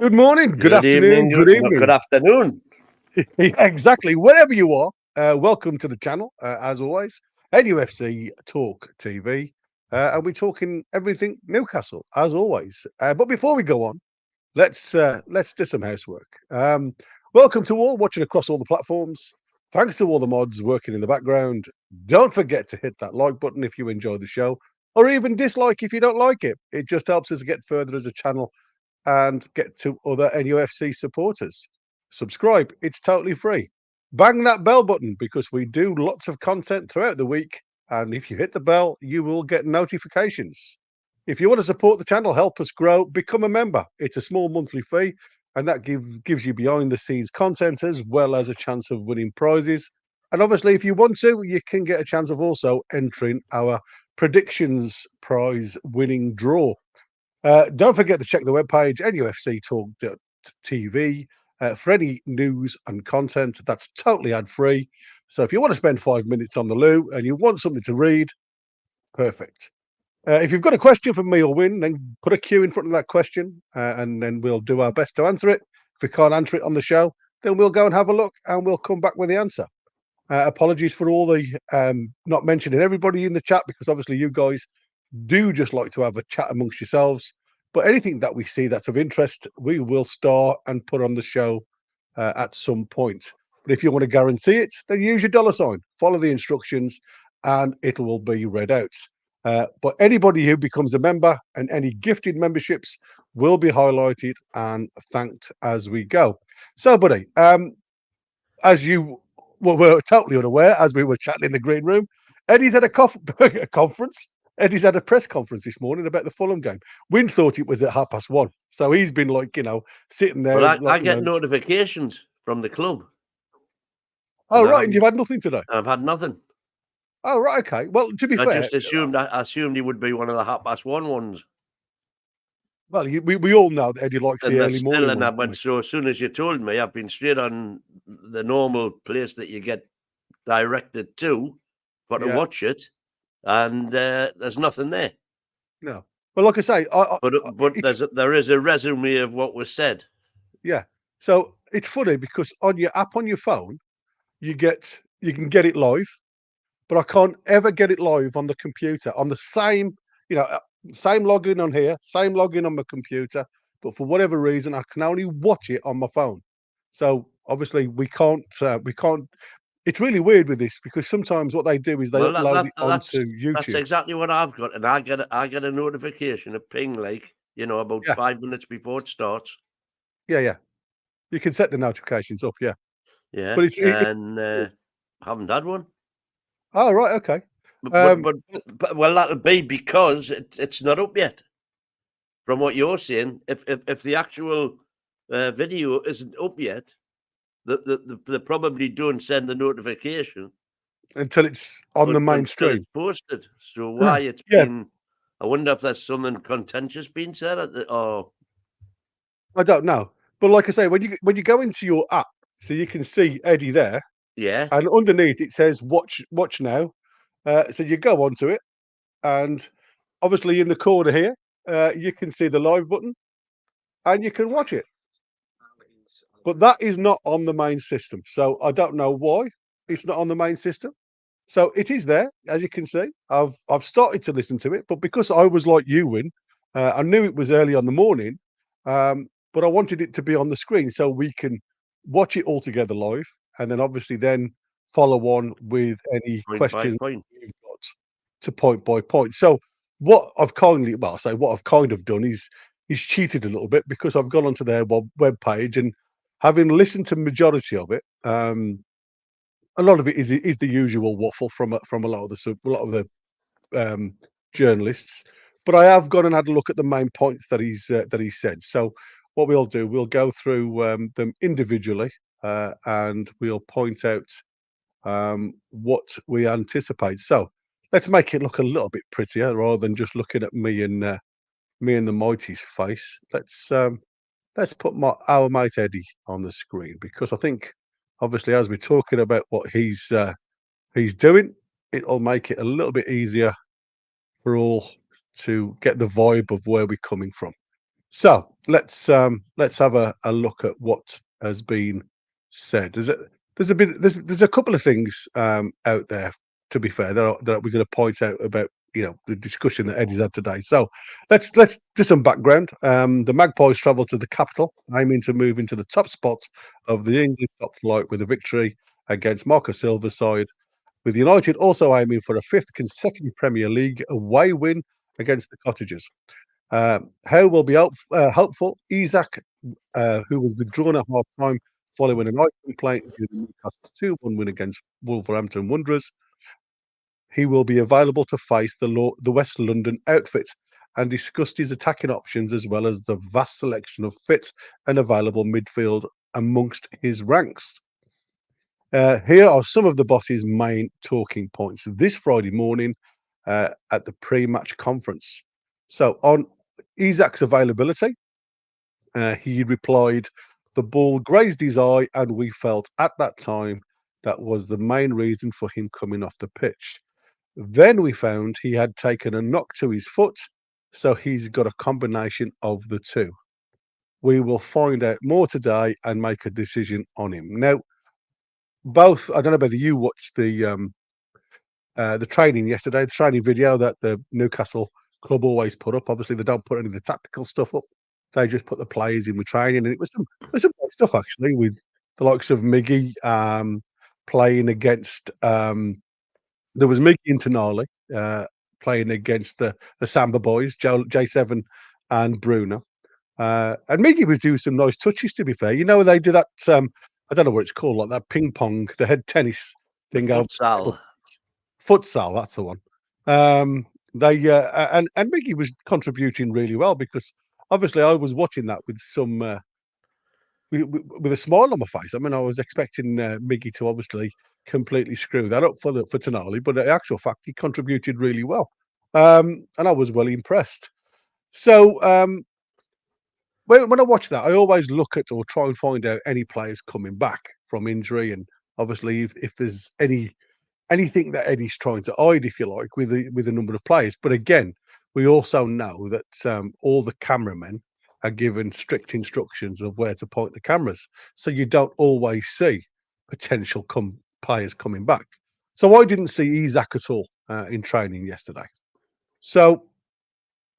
Good morning, good afternoon, evening, good no, good evening. afternoon. Yeah, exactly. Wherever you are, welcome to the channel. As always, NUFC Talk TV, and we're talking everything Newcastle, as always. But before we go on, let's do some housework. Welcome to all watching across all the platforms. Thanks to all the mods working in the background. Don't forget to hit that like button if you enjoy the show, or even dislike if you don't like it. It just helps us get further as a channel and get to other NUFC supporters. Subscribe, it's totally free. Bang that bell button because we do lots of content throughout the week. And if you hit the bell, you will get notifications. If you want to support the channel, help us grow, become a member. It's a small monthly fee, and that gives you behind the scenes content as well as a chance of winning prizes. And obviously, if you want to, you can get a chance of also entering our predictions prize winning draw. Don't forget to check the webpage, nufctalk.tv, for any news and content that's totally ad-free. So if you want to spend 5 minutes on the loo and you want something to read, perfect. If you've got a question for me or Win, then put a Q in front of that question, and then we'll do our best to answer it. If we can't answer it on the show, then we'll go and have a look and we'll come back with the answer. Apologies for all the not mentioning everybody in the chat, because obviously you guys do just like to have a chat amongst yourselves. But anything that we see that's of interest, we will star and put on the show at some point. But if you want to guarantee it, then use your $sign, follow the instructions, and it will be read out. But anybody who becomes a member and any gifted memberships will be highlighted and thanked as we go. So, buddy, as you were totally unaware, as we were chatting in the green room, Eddie's had a conference. Eddie's had a press conference this morning about the Fulham game. Wynn thought it was at 1:30, so he's been like, sitting there. Well, I like, get notifications from the club. Oh, right, and you've had nothing today. I've had nothing. Oh, right, okay. Well, to be I fair, just assumed he would be one of the 1:30 ones. well, we all know that Eddie likes the early morning ones. But so as soon as you told me, I've been straight on the normal place that you get directed to to watch it, and there's nothing there. No. Well, like I say, but there is a resume of what was said. Yeah. So it's funny because on your app on your phone, you can get it live, but I can't ever get it live on the computer on the same, same login on here, same login on my computer. But for whatever reason, I can only watch it on my phone. So obviously we can't. It's really weird with this because sometimes what they do is they upload it onto YouTube. That's exactly what I've got, and I get a notification, a ping, about 5 minutes before it starts. Yeah. You can set the notifications up, yeah. But I haven't had one. Oh, right, okay. But that'll be because it's not up yet. From what you're saying, if the actual video isn't up yet, they probably don't send the notification until it's on the main stream. It's posted. So why it's been? I wonder if there's something contentious being said or I don't know. But like I say, when you go into your app, so you can see Eddie there. Yeah. And underneath it says watch now. So you go onto it, and obviously in the corner here, you can see the live button and you can watch it. But that is not on the main system. So I don't know why it's not on the main system. So it is there, as you can see. I've started to listen to it, but because I was like you, Win, I knew it was early on the morning, but I wanted it to be on the screen so we can watch it all together live, and then obviously then follow on with any questions you've got to point by point. So what I've kind of done is cheated a little bit because I've gone onto their web page, and having listened to majority of it, a lot of it is the usual waffle from a lot of the journalists. But I have gone and had a look at the main points that he said. So what we'll do, we'll go through them individually, and we'll point out what we anticipate. So let's make it look a little bit prettier rather than just looking at me and the Mighty's face. Let's put our mate Eddie on the screen, because I think obviously as we're talking about what he's doing, it'll make it a little bit easier for all to get the vibe of where we're coming from. So let's have a look at what has been said. There's a couple of things out there, to be fair, that we're going to point out about the discussion that Eddie's had today. So let's do some background. The Magpies travel to the capital, aiming to move into the top spots of the English top flight with a victory against Marco Silva's side, with United also aiming for a fifth consecutive Premier League away win against the Cottagers. Howe will be hopeful. Isak, who was withdrawn at half time following an eye complaint due to Newcastle 2-1 win against Wolverhampton Wanderers, he will be available to face the West London outfit, and discussed his attacking options as well as the vast selection of fit and available midfield amongst his ranks. Here are some of the boss's main talking points this Friday morning at the pre-match conference. So on Isak's availability, he replied, "The ball grazed his eye, and we felt at that time that was the main reason for him coming off the pitch. Then we found he had taken a knock to his foot, so he's got a combination of the two. We will find out more today and make a decision on him." Now, I don't know whether you watched the training yesterday, the training video that the Newcastle club always put up. Obviously, they don't put any of the tactical stuff up. They just put the players in with training, and it was some great stuff actually, with the likes of Miggy playing against. There was Miggy and Tonali playing against the Samba boys, J7 and Bruno. And Miggy was doing some nice touches, to be fair. They do that, I don't know what it's called, like that ping pong, the head tennis thing. Futsal. Futsal, that's the one. They and Miggy was contributing really well, because obviously I was watching that with some with a smile on my face. I mean, I was expecting Miggy to obviously completely screw that up for Tonali, but in actual fact, he contributed really well, and I was well impressed. So when I watch that, I always look at or try and find out any players coming back from injury, and obviously if there's anything that Eddie's trying to hide, if you like, with a number of players. But again, we also know that all the cameramen are given strict instructions of where to point the cameras, so you don't always see potential players coming back. So I didn't see Isak at all in training yesterday. So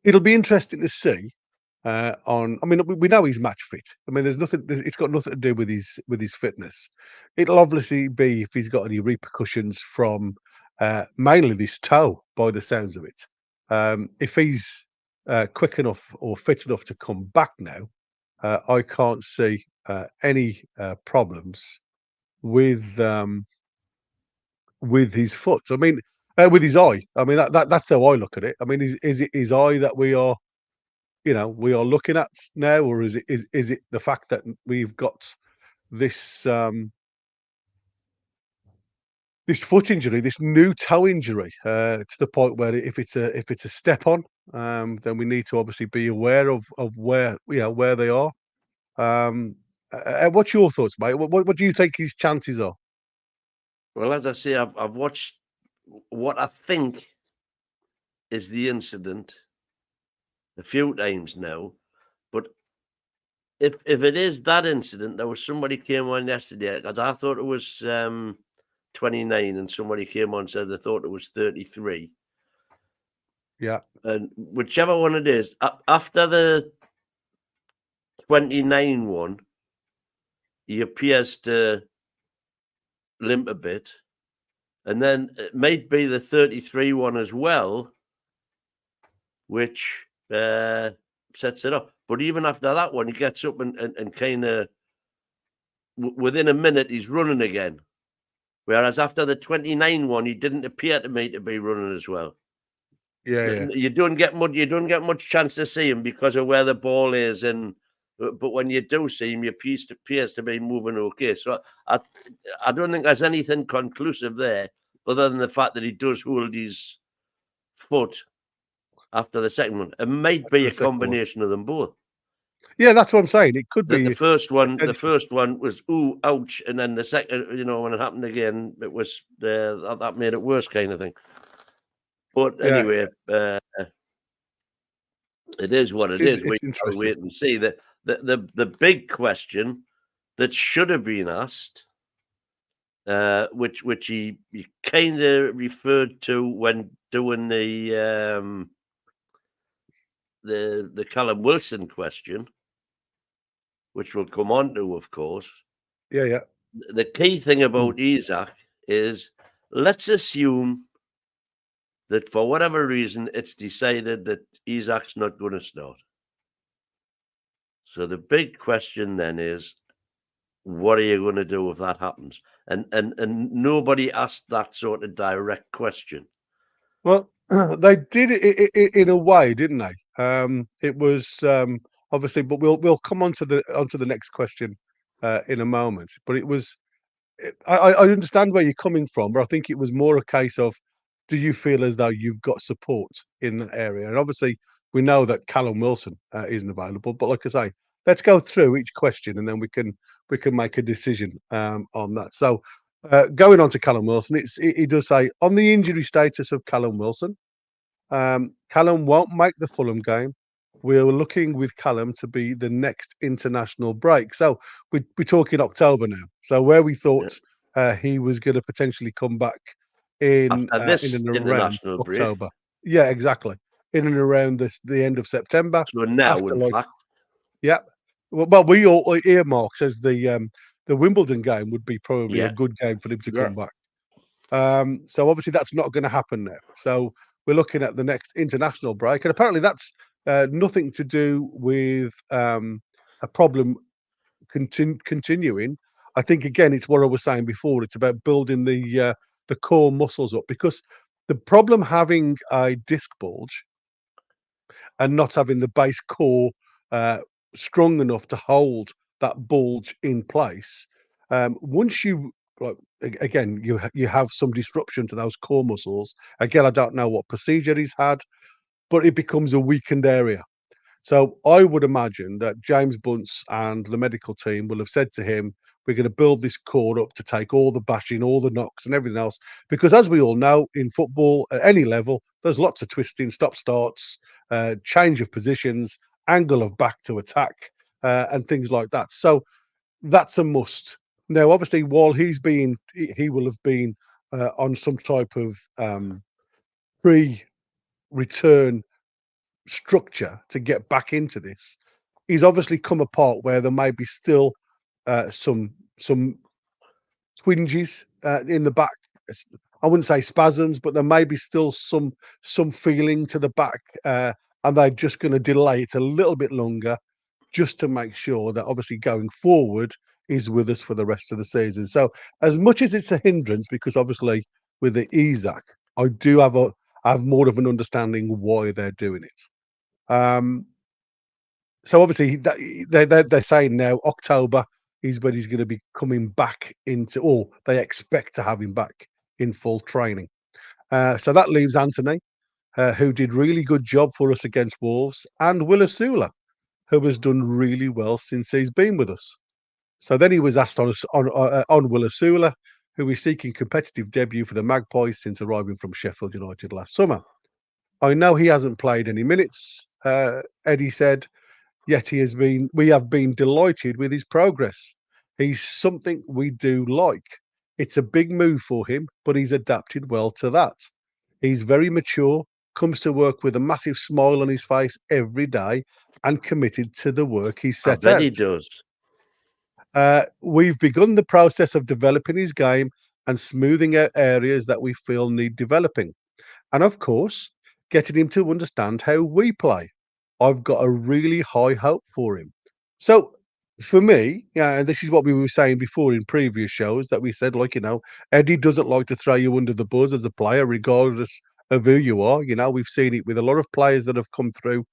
it'll be interesting to see. I mean, we know he's match fit. I mean, there's nothing. It's got nothing to do with his fitness. It'll obviously be if he's got any repercussions from mainly this toe, by the sounds of it. If he's quick enough or fit enough to come back now, I can't see any problems with his foot. I mean, with his eye. I mean, that's how I look at it. I mean, is it his eye that we are looking at now, or is it the fact that we've got this this foot injury, this new toe injury, to the point where if it's a step on, then we need to obviously be aware of where where they are. What's your thoughts, mate? What do you think his chances are? Well, as I say, I've watched what I think is the incident a few times now, but if it is that incident, there was somebody came on yesterday, because I thought it was 29, and somebody came on and said they thought it was 33. Yeah, and whichever one it is, after the 29 one, he appears to limp a bit, and then it might be the 33 one as well, which sets it up. But even after that one, he gets up and kind of within a minute he's running again. Whereas after the 29 one, he didn't appear to me to be running as well. yeah. You don't get much chance to see him because of where the ball is, but when you do see him, he appears to be moving okay. So I don't think there's anything conclusive there, other than the fact that he does hold his foot after the second one. It might be a combination of them both. Yeah, that's what I'm saying. It could be the first one was ooh, ouch, and then the second, when it happened again, it was that made it worse, kind of thing. But anyway, It is what it is. We It's gotta interesting. wait and see. The big question that should have been asked, which he kind of referred to when doing the Callum Wilson question, which we'll come on to, of course. Yeah, yeah. The key thing about Isak is, let's assume that for whatever reason it's decided that Isak's not going to start. So the big question then is, what are you going to do if that happens? And nobody asked that sort of direct question. Well, they did it in a way, didn't they? It was obviously, but we'll come on to the next question in a moment. But it was, I understand where you're coming from, but I think it was more a case of, do you feel as though you've got support in that area? And obviously, we know that Callum Wilson isn't available. But like I say, let's go through each question and then we can make a decision on that. So, going on to Callum Wilson, he does say on the injury status of Callum Wilson, Callum won't make the Fulham game. We're looking with Callum to be the next international break. So we're talking October now. So where we thought he was going to potentially come back in After this and around international break. October. Yeah, exactly. In and around the end of September. So now, After in fact. Yeah. Well, we all earmark says the Wimbledon game would be probably a good game for him to come back. So obviously that's not going to happen now. So we're looking at the next international break, and apparently that's nothing to do with a problem continuing. I think again, it's what I was saying before. It's about building the core muscles up, because the problem having a disc bulge and not having the base core strong enough to hold that bulge in place. Once you like, again, you have some disruption to those core muscles. Again, I don't know what procedure he's had, but it becomes a weakened area. So I would imagine that James Bunce and the medical team will have said to him, we're going to build this core up to take all the bashing, all the knocks and everything else. Because as we all know, in football, at any level, there's lots of twisting, stop starts, change of positions, angle of back to attack, and things like that. So that's a must. Now, obviously, while he will have been on some type of pre-return structure to get back into this. He's obviously come apart where there may be still some twinges in the back. I wouldn't say spasms, but there may be still some feeling to the back, and they're just going to delay it a little bit longer, just to make sure that obviously going forward is with us for the rest of the season. So as much as it's a hindrance, because obviously with the Isak, I do have more of an understanding why they're doing it. So obviously they're saying now October is when he's going to be coming back into, or they expect to have him back in full training. So that leaves Anthony, who did really good job for us against Wolves, and Will Osula, who has done really well since he's been with us. So then he was asked on Will Osula, who is seeking competitive debut for the Magpies since arriving from Sheffield United last summer. I know he hasn't played any minutes, Eddie said, yet we have been delighted with his progress. He's something we do like. It's a big move for him, but he's adapted well to that. He's very mature, comes to work with a massive smile on his face every day, and committed to the work he I set bet out. he does. We've begun the process of developing his game and smoothing out areas that we feel need developing. And of course, getting him to understand how we play. I've got a really high hope for him. So for me, yeah, and this is what we were saying before in previous shows, that we said, like, Eddie doesn't like to throw you under the bus as a player, regardless of who you are. We've seen it with a lot of players that have come through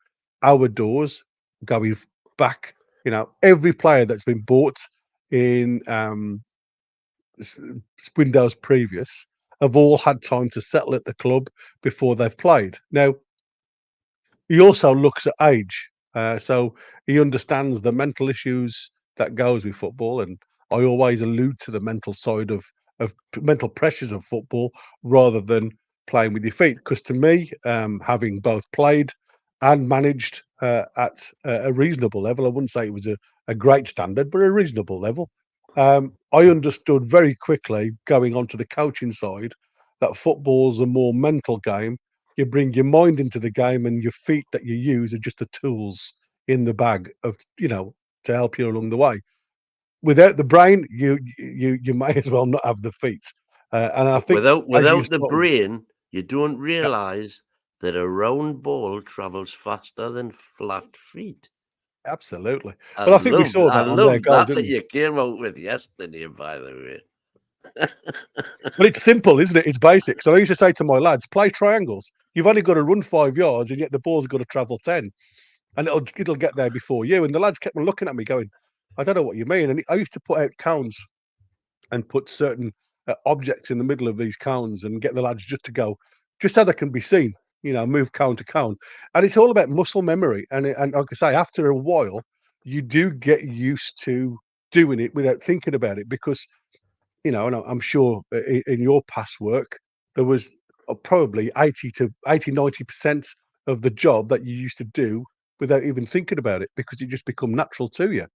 our doors, going back. Every player that's been bought in windows previous have all had time to settle at the club before they've played. Now, he also looks at age, so he understands the mental issues that goes with football, and I always allude to the mental side of mental pressures of football rather than playing with your feet. Because to me, having both played and managed at a reasonable level. I wouldn't say it was a great standard, but a reasonable level. I understood very quickly going on to the coaching side that football's a more mental game. You bring your mind into the game, and your feet that you use are just the tools in the bag of to help you along the way. Without the brain, you may as well not have the feet. And I think as you Without the sort of, brain, you don't yeah, realise that a round ball travels faster than flat feet. absolutely. Well, I think we saw I that on their love goal, that didn't we? you came out with yesterday, by the way. But it's simple, isn't it? It's basic. So I used to say to my lads, play triangles. You've only got to run 5 yards, and yet the ball's got to travel 10, and it'll get there before you. And the lads kept on looking at me, going, "I don't know what you mean." And I used to put out cones and put certain objects in the middle of these cones and get the lads just to go, just so they can be seen. Move cone to cone, and it's all about muscle memory. And like I say, after a while, you do get used to doing it without thinking about it because and I'm sure in your past work, there was probably 90% of the job that you used to do without even thinking about it because it just become natural to you.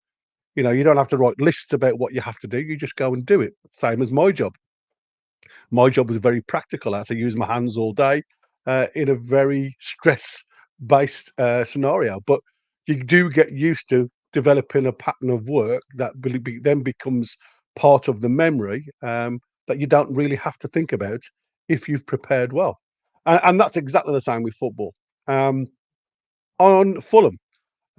You don't have to write lists about what you have to do. You just go and do it. Same as my job. My job was very practical. I had to use my hands all day in a very stress-based scenario. But you do get used to developing a pattern of work that then becomes part of the memory that you don't really have to think about if you've prepared well. And that's exactly the same with football. On Fulham,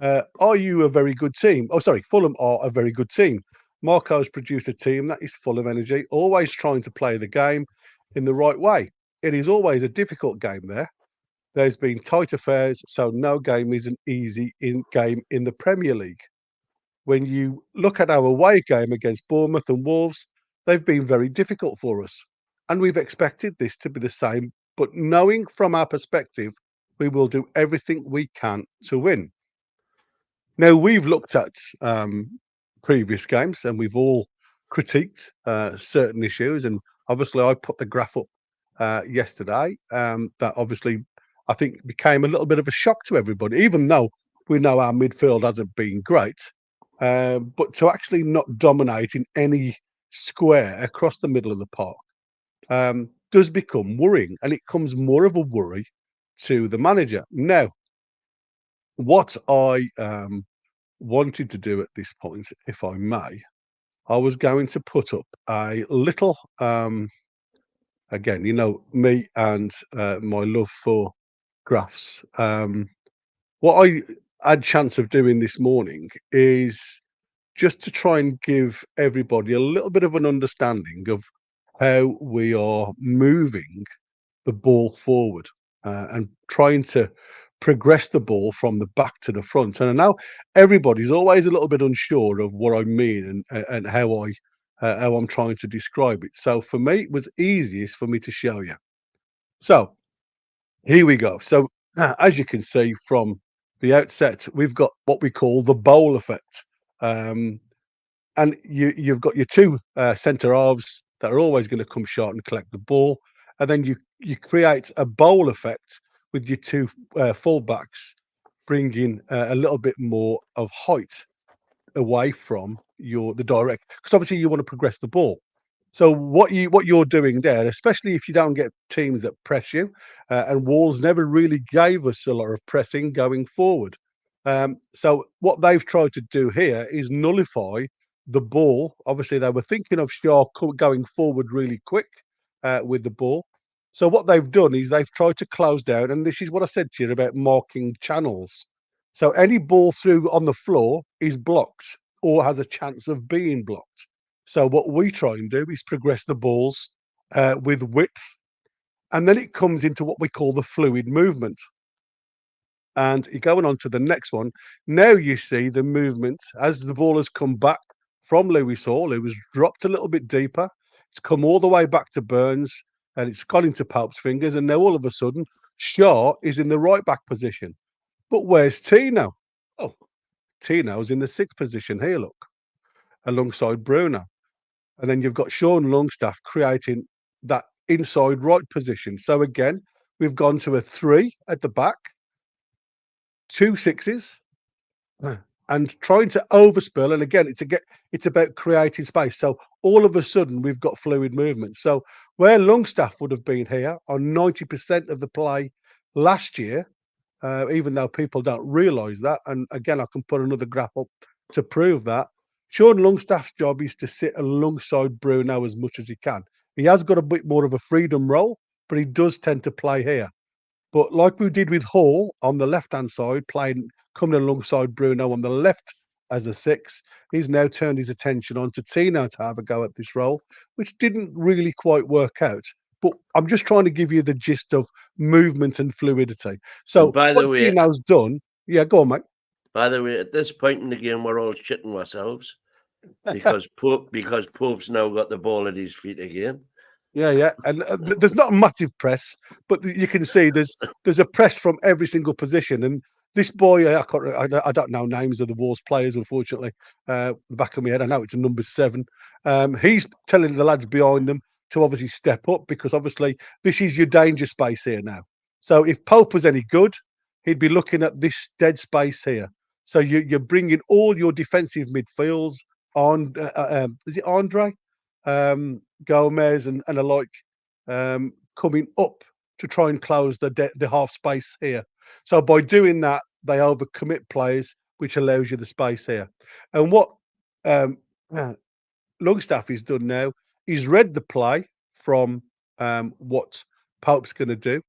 are you a very good team? Oh, sorry, Fulham are a very good team. Marco's produced a team that is full of energy, always trying to play the game in the right way. It is always a difficult game there. There's been tight affairs, so no game is an easy game in the Premier League. When you look at our away game against Bournemouth and Wolves, they've been very difficult for us. And we've expected this to be the same. But knowing from our perspective, we will do everything we can to win. Now, we've looked at previous games and we've all critiqued certain issues. And obviously, I put the graph up yesterday that obviously I think became a little bit of a shock to everybody, even though we know our midfield hasn't been great. But to actually not dominate in any square across the middle of the park does become worrying. And it comes more of a worry to the manager. Now, what I wanted to do at this point, if I may, I was going to put up a little, again, me and my love for graphs. What I had chance of doing this morning is just to try and give everybody a little bit of an understanding of how we are moving the ball forward and trying to progress the ball from the back to the front. And I know everybody's always a little bit unsure of what I mean and how I'm trying to describe it. So for me, it was easiest for me to show you. So here we go. So as you can see from the outset, we've got what we call the bowl effect. And you've got your two centre halves that are always going to come short and collect the ball, and then you create a bowl effect with your two fullbacks, bringing a little bit more of height away from the direct, because obviously you want to progress the ball. So what you're doing there, especially if you don't get teams that press you, and Wolves never really gave us a lot of pressing going forward. So what they've tried to do here is nullify the ball. Obviously, they were thinking of Shaw going forward really quick with the ball. So what they've done is they've tried to close down, and this is what I said to you about marking channels. So any ball through on the floor is blocked or has a chance of being blocked. So what we try and do is progress the balls with width, and then it comes into what we call the fluid movement. And you're going on to the next one. Now you see the movement as the ball has come back from Lewis Hall. It was dropped a little bit deeper. It's come all the way back to Burns, and it's gone into Pope's fingers. And now all of a sudden, Shaw is in the right back position. But where's Tino? Oh, Tino's in the sixth position here, look, alongside Bruno. And then you've got Sean Longstaff creating that inside right position. So again, we've gone to a 3 at the back. 2 sixes, and trying to overspill. And again, it's about creating space. So all of a sudden, we've got fluid movement. So where Longstaff would have been here on 90% of the play last year, even though people don't realise that. And again, I can put another graph up to prove that. Sean Longstaff's job is to sit alongside Bruno as much as he can. He has got a bit more of a freedom role, but he does tend to play here. But like we did with Hall on the left-hand side, coming alongside Bruno on the left as a 6, he's now turned his attention on to Tino to have a go at this role, which didn't really quite work out. But I'm just trying to give you the gist of movement and fluidity. So by the what way, Tino's done, yeah, go on, mate. By the way, at this point in the game, we're all shitting ourselves because Pope's now got the ball at his feet again. Yeah, and there's not a massive press, but you can see there's a press from every single position. And this boy, I don't know names of the Wolves players, unfortunately. The back of my head, I know it's a number 7. He's telling the lads behind them to obviously step up, because obviously this is your danger space here now. So if Pope was any good, he'd be looking at this dead space here. So you're bringing all your defensive midfields on. Is it Andre? Gomez and alike coming up to try and close the half space here. So by doing that, they overcommit players, which allows you the space here. And what Longstaff has done now, he's read the play from what Pope's going to do.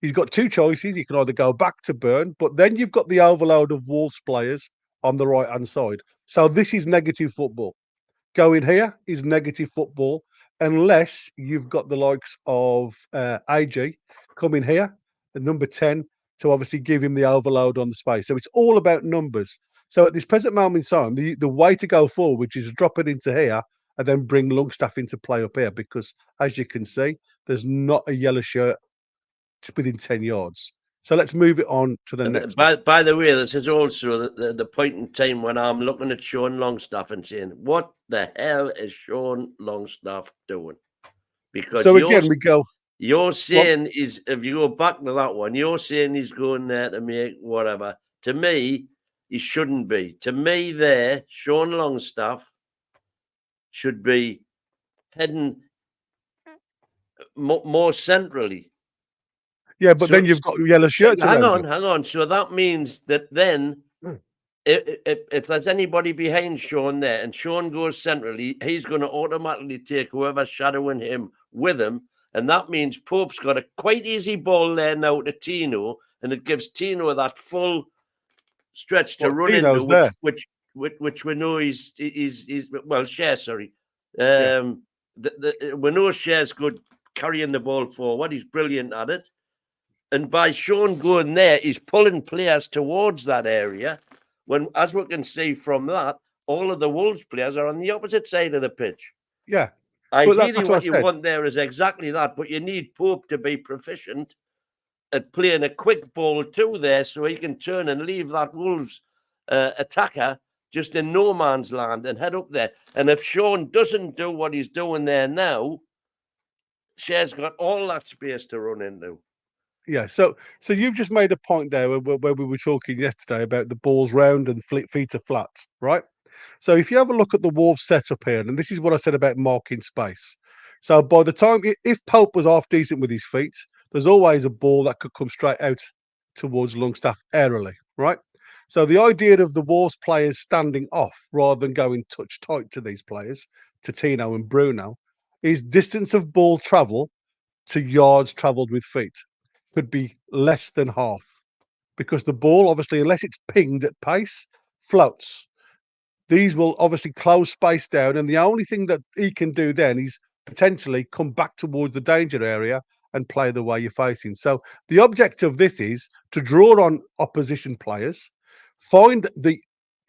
He's got 2 choices. He can either go back to Burn, but then you've got the overload of Wolves players on the right-hand side. So this is negative football. Going here is negative football, unless you've got the likes of AG coming here, the number 10, to obviously give him the overload on the space. So it's all about numbers. So at this present moment in time, the way to go forward is drop it into here and then bring Longstaff into play up here, because as you can see, there's not a yellow shirt within 10 yards. So let's move it on to the next. By the way, this is also the point in time when I'm looking at Sean Longstaff and saying, what the hell is Sean Longstaff doing? Because so again, we go. You're saying is, if you go back to that one, you're saying he's going there to make whatever. To me, he shouldn't be. To me, there, Sean Longstaff should be heading more centrally. Yeah, but then you've got yellow shirts. Hang on. So that means that then, if there's anybody behind Sean there and Sean goes centrally, he's going to automatically take whoever's shadowing him with him. And that means Pope's got a quite easy ball there now to Tino, and it gives Tino that full stretch to run into, which we know he's Share, sorry. We know Share's good carrying the ball forward. He's brilliant at it. And by Sean going there, he's pulling players towards that area. When, as we can see from that, all of the Wolves players are on the opposite side of the pitch. Yeah. Ideally, what you want there is exactly that. But you need Pope to be proficient at playing a quick ball too there, so he can turn and leave that Wolves attacker just in no man's land and head up there. And if Sean doesn't do what he's doing there now, Share's got all that space to run into. Yeah, so you've just made a point there where we were talking yesterday about the balls round and feet are flat, right? So if you have a look at the Wolves setup here, and this is what I said about marking space. So by the time, if Pope was half decent with his feet, there's always a ball that could come straight out towards Longstaff aerially, right? So the idea of the Wolves players standing off rather than going touch tight to these players, to Tino and Bruno, is distance of ball travel to yards travelled with feet could be less than half, because the ball, obviously, unless it's pinged at pace, floats. These will obviously close space down, and the only thing that he can do then is potentially come back towards the danger area and play the way you're facing. So the object of this is to draw on opposition players, find the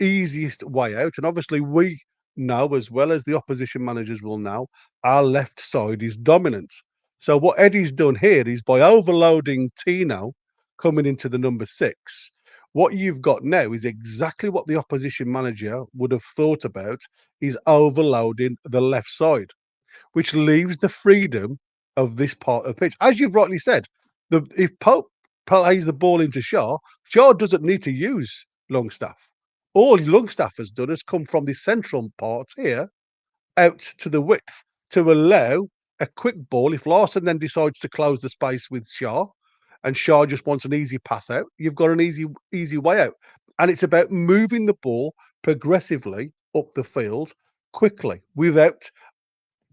easiest way out, and obviously we know, as well as the opposition managers will know, our left side is dominant. So what Eddie's done here is, by overloading Tino coming into the number 6, what you've got now is exactly what the opposition manager would have thought about, is overloading the left side, which leaves the freedom of this part of the pitch. As you've rightly said, if Pope plays the ball into Shaw. Shaw doesn't need to use Longstaff. All Longstaff has done has come from the central part here out to the width to allow a quick ball. If Larson then decides to close the space with Shaw, and Shaw just wants an easy pass out, you've got an easy way out. And it's about moving the ball progressively up the field quickly without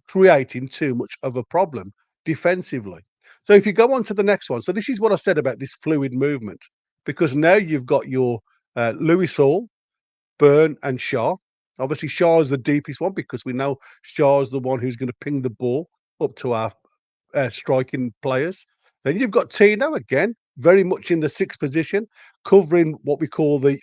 creating too much of a problem defensively. So if you go on to the next one, so this is what I said about this fluid movement, because now you've got your Lewis Hall, Burn and Shaw. Obviously, Shaw is the deepest one because we know Shaw is the one who's going to ping the ball up to our striking players. Then you've got Tino again, very much in the sixth position, covering what we call the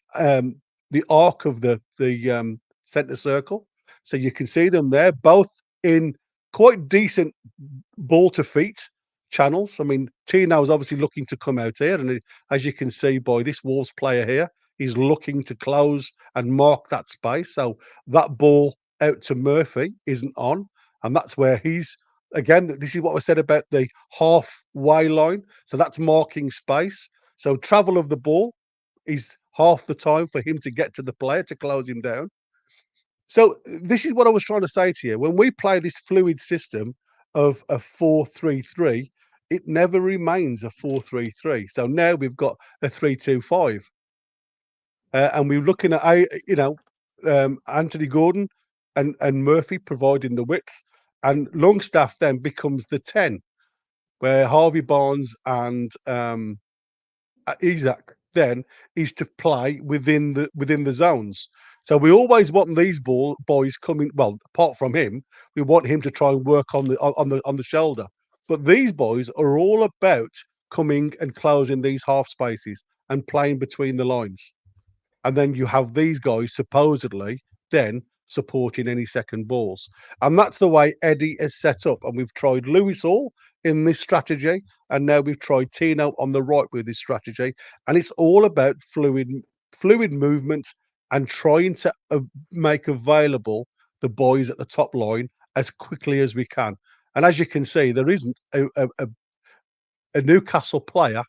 arc of the centre circle. So you can see them there, both in quite decent ball to feet channels. I mean, Tino is obviously looking to come out here, and as you can see by this Wolves player here, he's looking to close and mark that space. So that ball out to Murphy isn't on, and that's where he's. Again, this is what I said about the halfway line. So that's marking space. So travel of the ball is half the time for him to get to the player to close him down. So this is what I was trying to say to you. When we play this fluid system of a 4-3-3, it never remains a 4-3-3. So now we've got a 3-2-5. And we're looking at, Anthony Gordon and Murphy providing the width. And Longstaff then becomes the 10, where Harvey Barnes and Isak then is to play within the zones. So we always want these boys coming. Well, apart from him, we want him to try and work on the shoulder. But these boys are all about coming and closing these half spaces and playing between the lines. And then you have these guys supposedly then supporting any second balls. And that's the way Eddie is set up. And we've tried Lewis Hall in this strategy, and now we've tried Tino on the right with this strategy. And it's all about fluid movement and trying to make available the boys at the top line as quickly as we can. And as you can see, there isn't a Newcastle player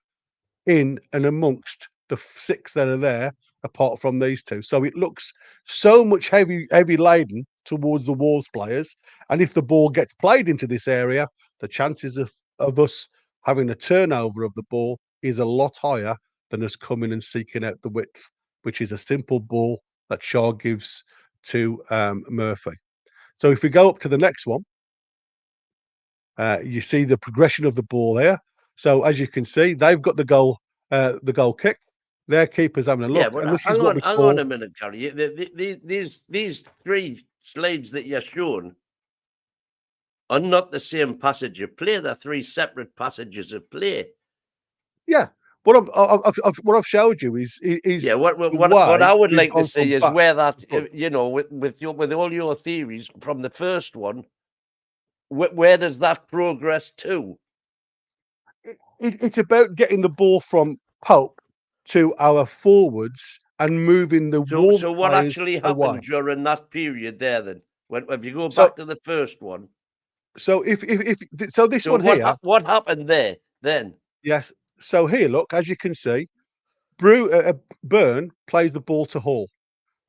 in and amongst the six that are there, apart from these two. So it looks so much heavy laden towards the Wolves players. And if the ball gets played into this area, the chances of us having a turnover of the ball is a lot higher than us coming and seeking out the width, which is a simple ball that Shaw gives to Murphy. So if we go up to the next one, you see the progression of the ball there. So as you can see, they've got the goal kick. Their keeper's having a look. Yeah, but and this is what we hang call... on a minute, Gary. These three slides that you're showing are not the same passage of play. They're three separate passages of play. Yeah. What I've showed you is yeah. What I would like to see is where that with all your theories from the first one, where does that progress to? It's about getting the ball from Pope to our forwards and moving the Wolves. So what actually happened away during that period there? Then, if you go back to the first one. So what happened there then? Yes. So here, look, as you can see, Burn plays the ball to Hall,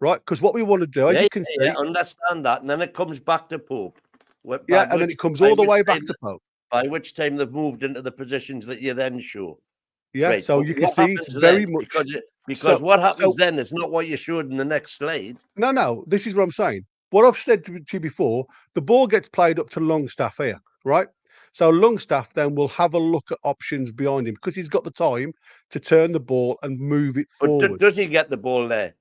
right? Because what we want to do, as you can see, understand that, and then it comes back to Pope. And then it comes all the way back to Pope. By which time they've moved into the positions that you then show. Yeah, right. So you can see it's very much because what happens then is not what you showed in the next slide. No, this is what I'm saying. What I've said to you before, the ball gets played up to Longstaff here, right? So Longstaff then will have a look at options behind him because he's got the time to turn the ball and move it forward. But does he get the ball there?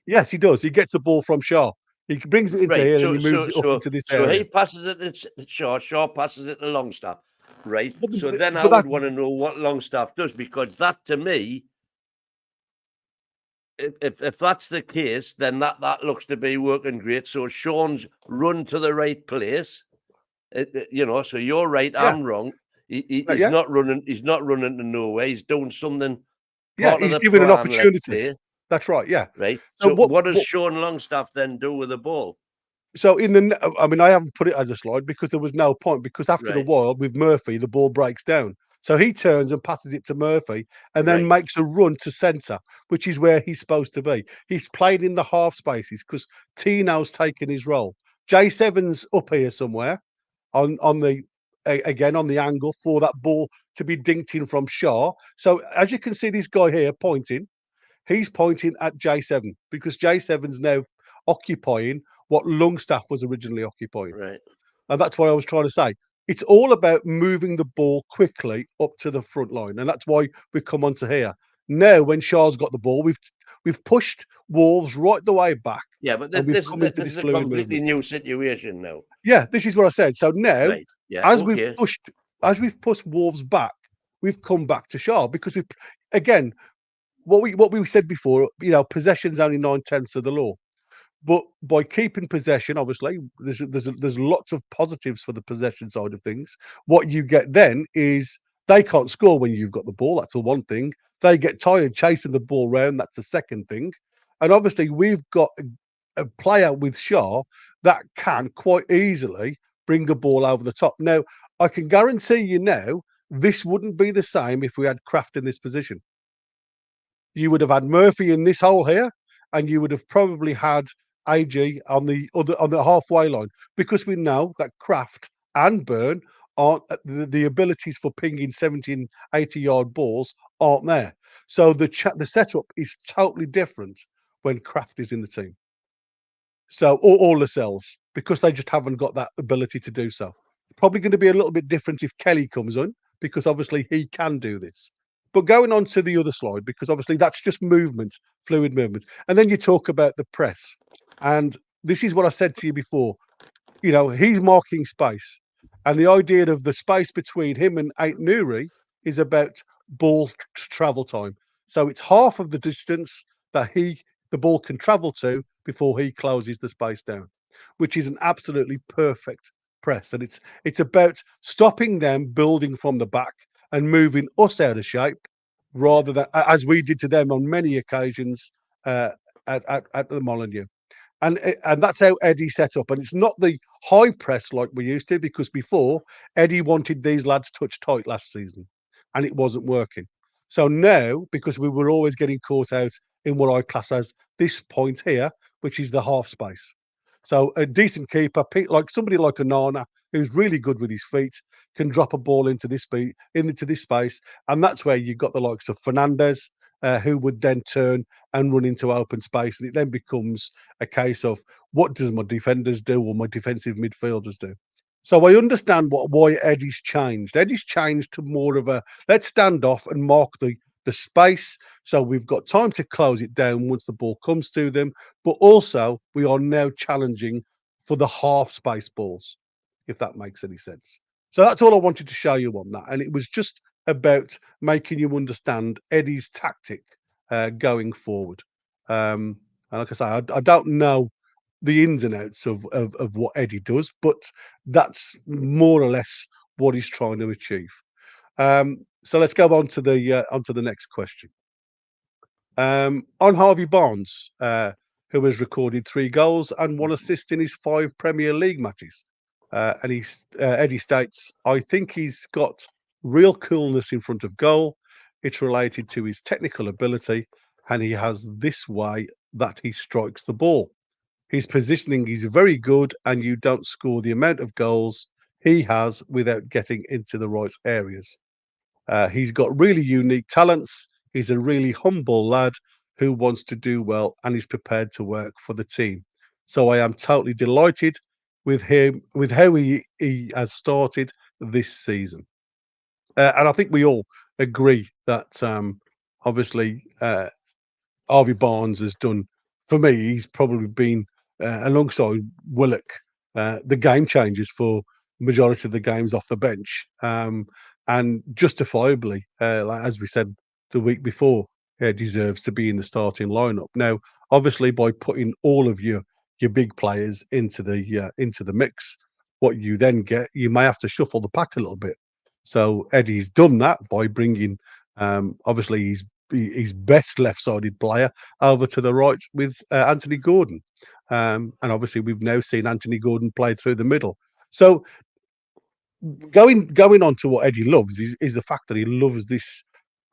Yes, he does. He gets the ball from Shaw. He brings it into here and he moves it up into this area. So he passes it to Shaw. Shaw passes it to Longstaff. Right. So then I would want to know what Longstaff does, because that, to me, if that's the case, then that looks to be working great. So Sean's run to the right place. So you're right. Yeah. I'm wrong. He's not running. He's not running to nowhere. He's doing something. Yeah, he's given an opportunity. That's right. Yeah. Right. So what does Sean Longstaff then do with the ball? So I haven't put it as a slide because there was no point, because after a while with Murphy, the ball breaks down. So he turns and passes it to Murphy and then Right. makes a run to centre, which is where he's supposed to be. He's played in the half spaces because Tino's taken his role. J7's up here somewhere on the again on the angle for that ball to be dinked in from Shaw. So as you can see, this guy here pointing, he's pointing at J7 because J7's now occupying what Longstaff was originally occupying. Right. And that's why I was trying to say it's all about moving the ball quickly up to the front line. And that's why we come onto here. Now, when Shaw's got the ball, we've pushed Wolves right the way back. Yeah, but And we've this come into this this is a fluid completely movement. new situation now. Yeah, this is what I said. So now, Right. Yeah. as Okay. we've pushed Wolves back, we've come back to Shaw because we again what we said before, possession's only 9/10 of the law. But by keeping possession, obviously, there's lots of positives for the possession side of things. What you get then is they can't score when you've got the ball. That's the one thing. They get tired chasing the ball round. That's the second thing. And obviously, we've got a player with Shaw that can quite easily bring a ball over the top. Now, I can guarantee you now, this wouldn't be the same if we had Kraft in this position. You would have had Murphy in this hole here, and you would have probably had AG on the halfway line because we know that Kraft and Burn aren't the abilities for pinging 70 and 80-yard balls aren't there. So the setup is totally different when Kraft is in the team. So all the cells because they just haven't got that ability to do so. Probably going to be a little bit different if Kelly comes on because obviously he can do this. But going on to the other slide, because obviously that's just movement, fluid movement. And then you talk about the press. And this is what I said to you before. He's marking space. And the idea of the space between him and Ait Nouri is about ball travel time. So it's half of the distance that the ball can travel to before he closes the space down, which is an absolutely perfect press. And it's about stopping them building from the back and moving us out of shape rather than as we did to them on many occasions at the Molineux. And that's how Eddie set up. And it's not the high press like we used to, because before Eddie wanted these lads touch tight last season and it wasn't working. So now, because we were always getting caught out in what I class as this point here, which is the half space. So a decent keeper, like somebody like Onana, who's really good with his feet, can drop a ball into this space, and that's where you got the likes of Fernandez, who would then turn and run into open space, and it then becomes a case of what does my defenders do or my defensive midfielders do. So I understand why Eddie's changed. Eddie's changed to more of a let's stand off and mark the space, so we've got time to close it down once the ball comes to them. But also, we are now challenging for the half space balls, if that makes any sense. So that's all I wanted to show you on that. And it was just about making you understand Eddie's tactic going forward. And like I say, I don't know the ins and outs of what Eddie does, but that's more or less what he's trying to achieve. So let's go on to the next question. On Harvey Barnes, who has recorded 3 goals and 1 assist in his 5 Premier League matches. And Eddie states, I think he's got real coolness in front of goal. It's related to his technical ability, and he has this way that he strikes the ball. His positioning is very good, and you don't score the amount of goals he has without getting into the right areas. He's got really unique talents. He's a really humble lad who wants to do well and is prepared to work for the team. So I am totally delighted with him, with how he has started this season. And I think we all agree that obviously Harvey Barnes has done, for me, he's probably been alongside Willock, the game changers for majority of the games off the bench. And justifiably, as we said the week before, deserves to be in the starting lineup. Now, obviously, by putting all of your big players into the mix, what you then get, you may have to shuffle the pack a little bit. So Eddie's done that by bringing, obviously, his best left-sided player over to the right with Anthony Gordon. And obviously, we've now seen Anthony Gordon play through the middle. So going on to what Eddie loves is the fact that he loves this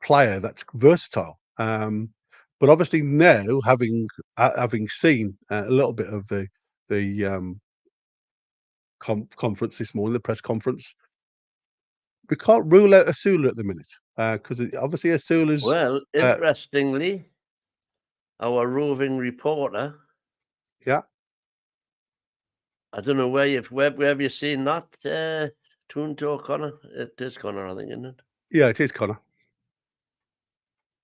player that's versatile. But obviously now, having seen a little bit of the conference this morning, the press conference, we can't rule out Osula at the minute because obviously Osula's. Well, interestingly, our roving reporter. Yeah. I don't know where have you seen that? Toonto Connor. It is Connor, I think, isn't it? Yeah, it is Connor.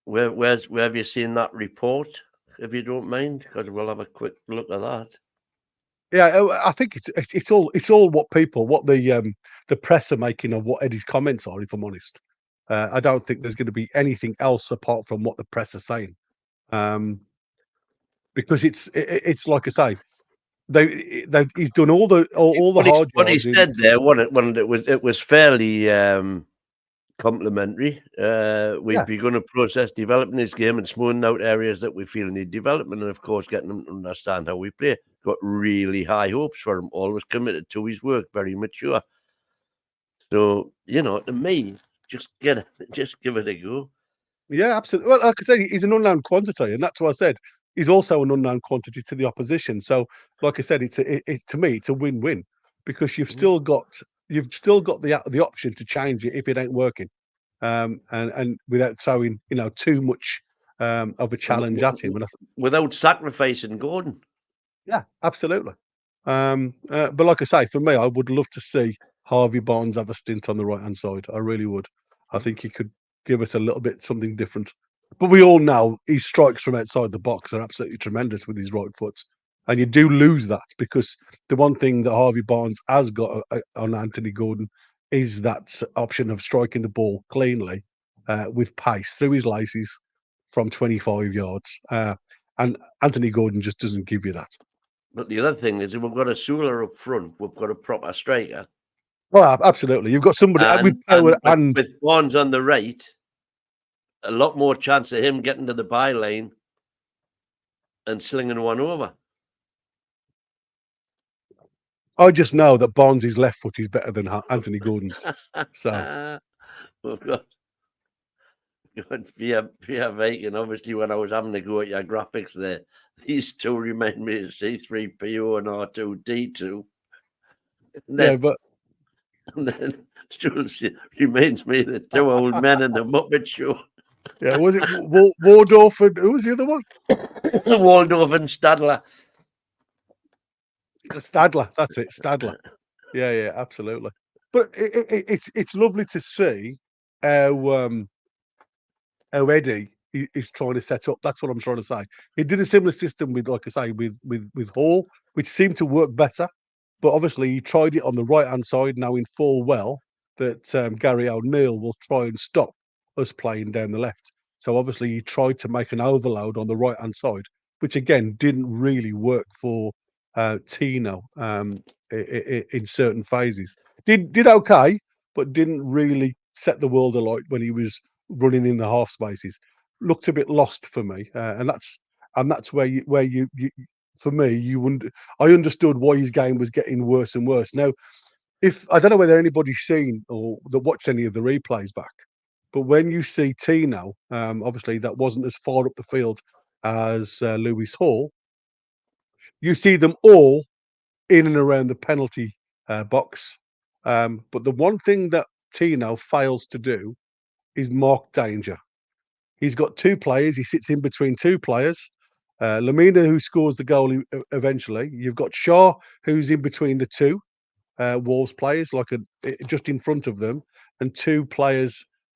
Where have you seen that report? If you don't mind, because we'll have a quick look at that. Yeah, I think it's all what the press are making of what Eddie's comments are. If I'm honest, I don't think there's going to be anything else apart from what the press are saying, because it's like I say, he's done all the hard What he yards. said there, it was fairly complimentary. We'd be going to process developing his game and smoothing out areas that we feel need development, and of course getting him to understand how we play. Got really high hopes for him. Always committed to his work. Very mature. So to me, just give it a go. Yeah, absolutely. Well, like I said, he's an unknown quantity, and that's why I said he's also an unknown quantity to the opposition. So, like I said, to me, it's a win-win because you've still got the option to change it if it ain't working, and without throwing too much of a challenge at him, without sacrificing Gordon. Yeah, absolutely. But like I say, for me, I would love to see Harvey Barnes have a stint on the right-hand side. I really would. I think he could give us a little bit something different. But we all know his strikes from outside the box are absolutely tremendous with his right foot. And you do lose that because the one thing that Harvey Barnes has got on Anthony Gordon is that option of striking the ball cleanly with pace through his laces from 25 yards. And Anthony Gordon just doesn't give you that. But the other thing is, if we've got Osula up front, we've got a proper striker. Well, absolutely. You've got somebody with power and with Barnes on the right, a lot more chance of him getting to the byline and slinging one over. I just know that Barnes' left foot is better than Anthony Gordon's. So we've got Via Viking. Obviously, when I was having to go at your graphics there, these two remind me of C3PO and R2D2. Yeah, but and then reminds me of the two old men in the Muppet Show. Yeah, was it Waldorf and who was the other one? Waldorf and Stadler. Stadler, that's it, Stadler. Yeah, absolutely. But it's lovely to see how Eddie is trying to set up. That's what I'm trying to say. He did a similar system with, like I say, with Hall, which seemed to work better. But obviously, he tried it on the right hand side, knowing full well that Gary O'Neill will try and stop us playing down the left. So obviously, he tried to make an overload on the right hand side, which again didn't really work for Tino in certain phases. Did okay, but didn't really set the world alight when he was running in the half spaces. Looked a bit lost for me, and that's where you for me, I understood why his game was getting worse and worse. Now, if I don't know whether anybody's seen or that watched any of the replays back, but when you see Tino, obviously that wasn't as far up the field as Lewis Hall. You see them all in and around the penalty box, but the one thing that Tino fails to do is mark danger. He's got two players. He sits in between two players. Lamina, who scores the goal eventually. You've got Shaw, who's in between the two Wolves players, just in front of them, and two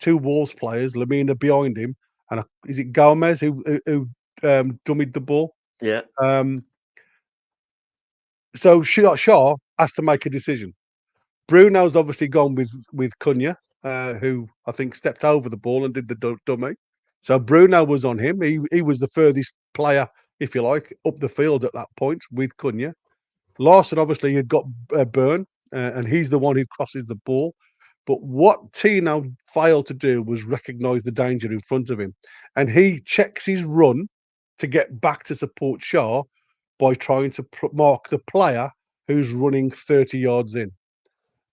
Wolves players. Lamina behind him, and is it Gomez who dummied the ball? Yeah. So Shaw has to make a decision. Bruno's obviously gone with Cunha, who I think stepped over the ball and did the dummy. So Bruno was on him. He was the furthest player, if you like, up the field at that point with Cunha. Larson obviously had got Burn, and he's the one who crosses the ball. But what Tino failed to do was recognise the danger in front of him, and he checks his run to get back to support Shaw by trying to mark the player who's running 30 yards in.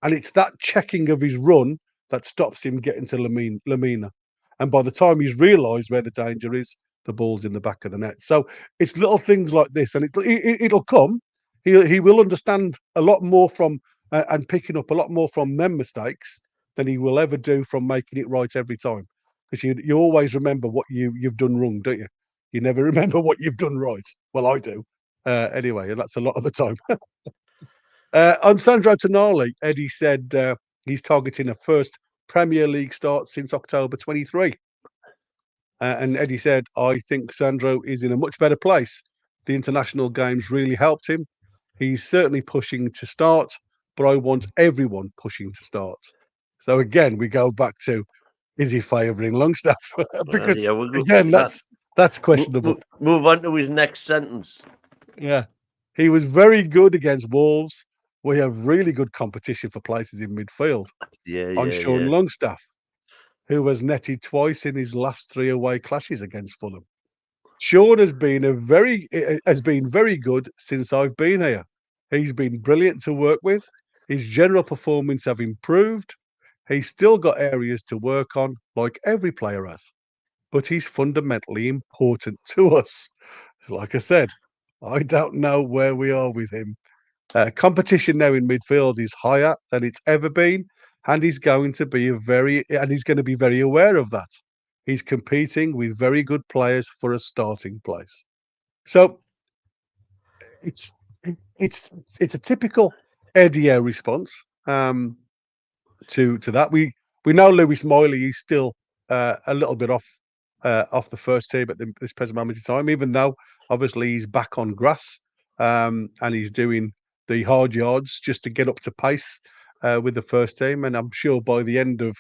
And it's that checking of his run that stops him getting to Lamina. And by the time he's realised where the danger is, the ball's in the back of the net. So it's little things like this, and it'll come. He will understand a lot more from and picking up a lot more from them mistakes than he will ever do from making it right every time. Because you always remember what you've done wrong, don't you? You never remember what you've done right. Well, I do. Anyway, and that's a lot of the time. On Sandro Tonali, Eddie said he's targeting a first Premier League start since October 23. And Eddie said, I think Sandro is in a much better place. The international games really helped him. He's certainly pushing to start, but I want everyone pushing to start. So again, we go back to, is he favouring Longstaff? Because again, that's questionable. Move on to his next sentence. Yeah. He was very good against Wolves. We have really good competition for places in midfield. On Sean Longstaff, who has netted twice in his last 3 away clashes against Fulham. Sean has been very good since I've been here. He's been brilliant to work with. His general performance have improved. He's still got areas to work on, like every player has. But he's fundamentally important to us. Like I said, I don't know where we are with him. Competition now in midfield is higher than it's ever been, and he's going to be very aware of that. He's competing with very good players for a starting place. So it's a typical Eddie Howe response to that. We know Lewis Miley is still a little bit off the first team at this present moment in time, even though obviously he's back on grass and he's doing the hard yards just to get up to pace with the first team. And I'm sure by the end of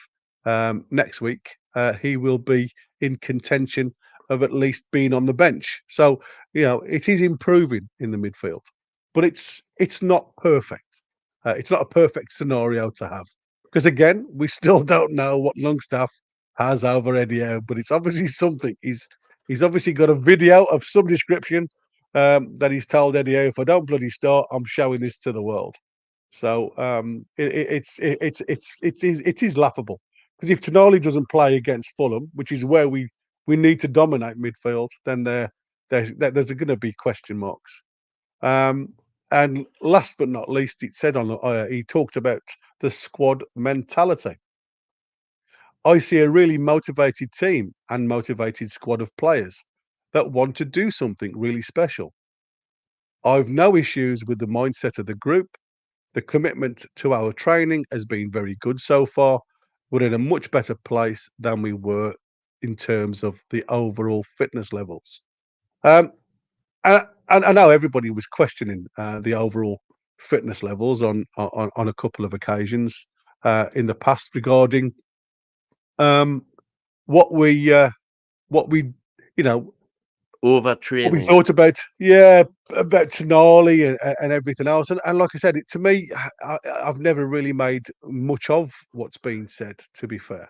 next week, he will be in contention of at least being on the bench. So, it is improving in the midfield, but it's not perfect. It's not a perfect scenario to have. Because again, we still don't know what Longstaff has over Eddie Howe, but it's obviously something. He's obviously got a video of some description that he's told Eddie Howe, if I don't bloody start, I'm showing this to the world. So it is laughable. Because if Tonali doesn't play against Fulham, which is where we need to dominate midfield, then there's going to be question marks. And last but not least, it said he talked about the squad mentality. I see a really motivated team and motivated squad of players that want to do something really special. I've no issues with the mindset of the group. The commitment to our training has been very good so far. We're in a much better place than we were in terms of the overall fitness levels. And I know everybody was questioning the overall fitness levels on a couple of occasions in the past regarding what we overtraining. What we thought about Tonali and everything else. And like I said, to me, I've never really made much of what's been said, to be fair.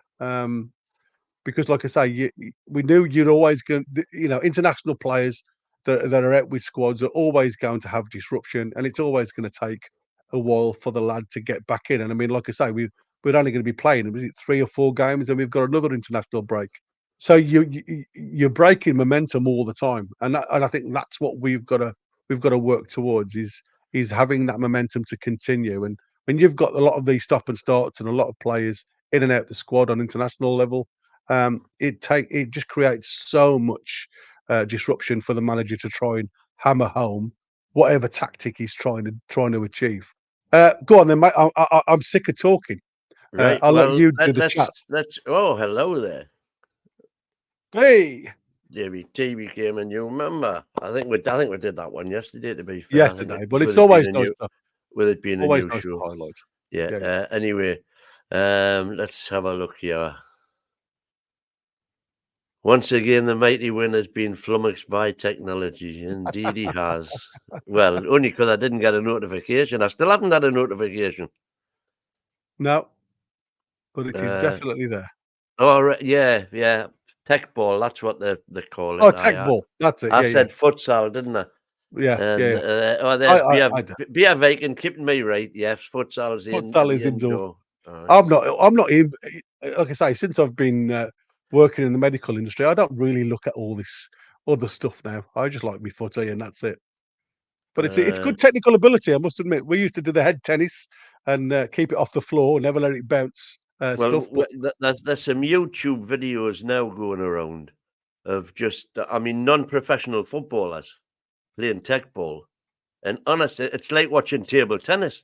Because like I say, we knew you're always going, international players that are out with squads are always going to have disruption, and it's always going to take a while for the lad to get back in. And I mean, like I say, we're only going to be playing, was it 3 or 4 games, and we've got another international break. So you're breaking momentum all the time, and I think that's what we've got to work towards is having that momentum to continue. And when you've got a lot of these stop and starts and a lot of players in and out the squad on international level, it just creates so much disruption for the manager to try and hammer home whatever tactic he's trying to achieve. Go on then, mate. I'm sick of talking. Right. I'll let you do the chat. Hello there. Hey, David T became a new member. I think we did that one yesterday. To be fair, yesterday, but it's always nice with it being always a new nice show. To highlight. Yeah. Anyway, let's have a look here. Once again, the mighty win has been flummoxed by technology. Indeed, he has. Well, only because I didn't get a notification. I still haven't had a notification. No, but it is definitely there. Oh, right. Yeah. Tech ball, that's what they call it. Oh, tech ball. That's it. I said futsal, didn't I? Yeah, And yeah. there's I do. Beer Viking keeping me right. Yes, futsal's Futsal is indoor. indoor. All right. I'm not in. Like I say, since I've been working in the medical industry, I don't really look at all this other stuff now. I just like my footy and that's it. But it's good technical ability, I must admit. We used to do the head tennis and keep it off the floor, never let it bounce stuff. But There's some YouTube videos now going around of just, I mean, non-professional footballers playing tech ball, and honestly, it's like watching table tennis.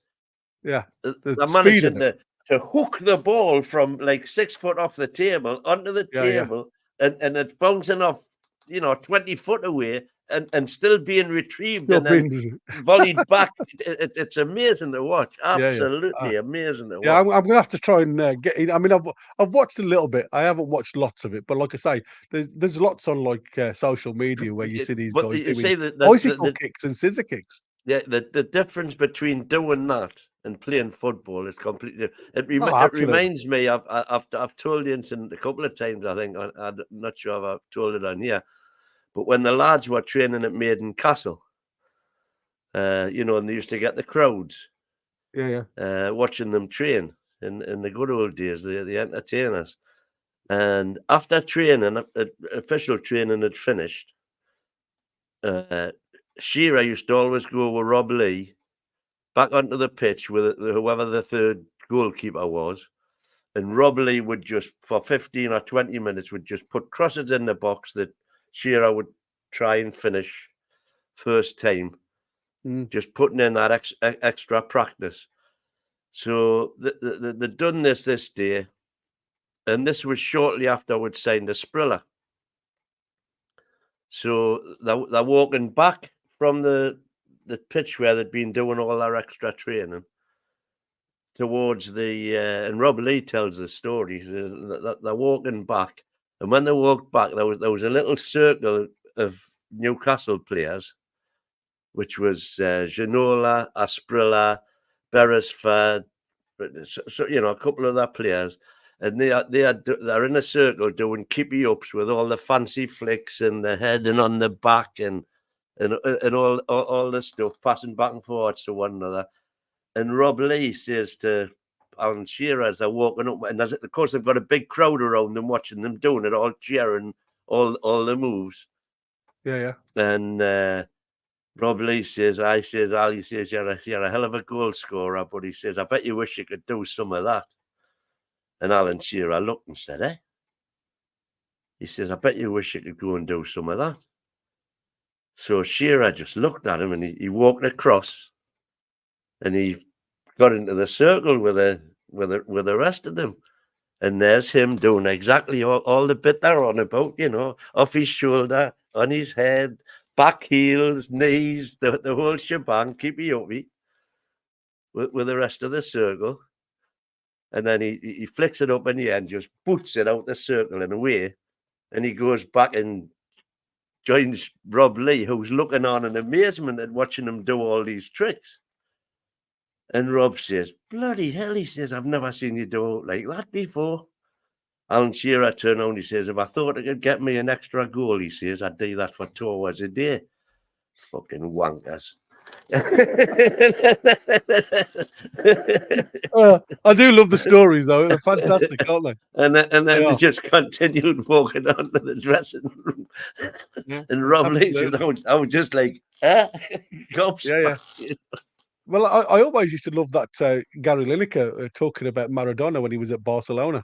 yeah, the They're speed of managing it. to hook the ball from like 6 foot off the table onto the Yeah, yeah. table, and it's bouncing off, 20 foot away, and still being retrieved Still and then being, volleyed back. It's amazing to watch. yeah, yeah. Absolutely amazing to Yeah, watch. I'm gonna have to try and get in. I mean, I've watched a little bit. I haven't watched lots of it, but like I say, there's lots on like social media where you see these But guys you doing see that bicycle kicks and scissor kicks. the difference between doing that and playing football is completely. Oh, It absolutely. reminds me. I've told the incident a couple of times. I think I'm not sure if I've told it on here, but when the lads were training at Maiden Castle, and they used to get the crowds Yeah, yeah. watching them train in the good old days, the entertainers. And after training, official training had finished, Shearer used to always go with Rob Lee back onto the pitch with whoever the third goalkeeper was. And Rob Lee would just, for 15 or 20 minutes, would just put crosses in the box that Shearer would try and finish first time, just putting in that extra practice. So they done this day, and this was shortly after I would signed a Sprilla. So they're walking back from the pitch where they'd been doing all their extra training towards and Rob Lee tells the story that they're walking back, and when they walked back, there was a little circle of Newcastle players, which was Ginola, Asprilla, Beresford, so a couple of their players, and they're in a circle doing keepy ups with all the fancy flicks and the head and on the back and all this stuff, passing back and forth to one another. And Rob Lee says to Alan Shearer as they're walking up, and of course they've got a big crowd around them watching them doing it, all cheering all the moves. Yeah. And Rob Lee says, Ali says, you're a hell of a goal scorer, but he says, I bet you wish you could do some of that. And Alan Shearer looked and said, eh? He says, I bet you wish you could go and do some of that. So Shearer just looked at him and he walked across and he got into the circle with the rest of them. And there's him doing exactly all the bit they're on about, off his shoulder, on his head, back heels, knees, the whole shebang, keepy uppy with the rest of the circle. And then he flicks it up in the end, just boots it out the circle and away. And he goes back and joins Rob Lee, who's looking on in amazement at watching him do all these tricks. And Rob says, bloody hell, he says, I've never seen you do it like that before. Alan Shearer turned around, he says, if I thought it could get me an extra goal, he says, I'd do that for 2 hours a day. Fucking wankers. I do love the stories, though. They're fantastic, aren't they? And then they just continued walking on to the dressing room. And Rob Lee said, I was just like, yeah. Well, I always used to love that Gary Lineker talking about Maradona when he was at Barcelona.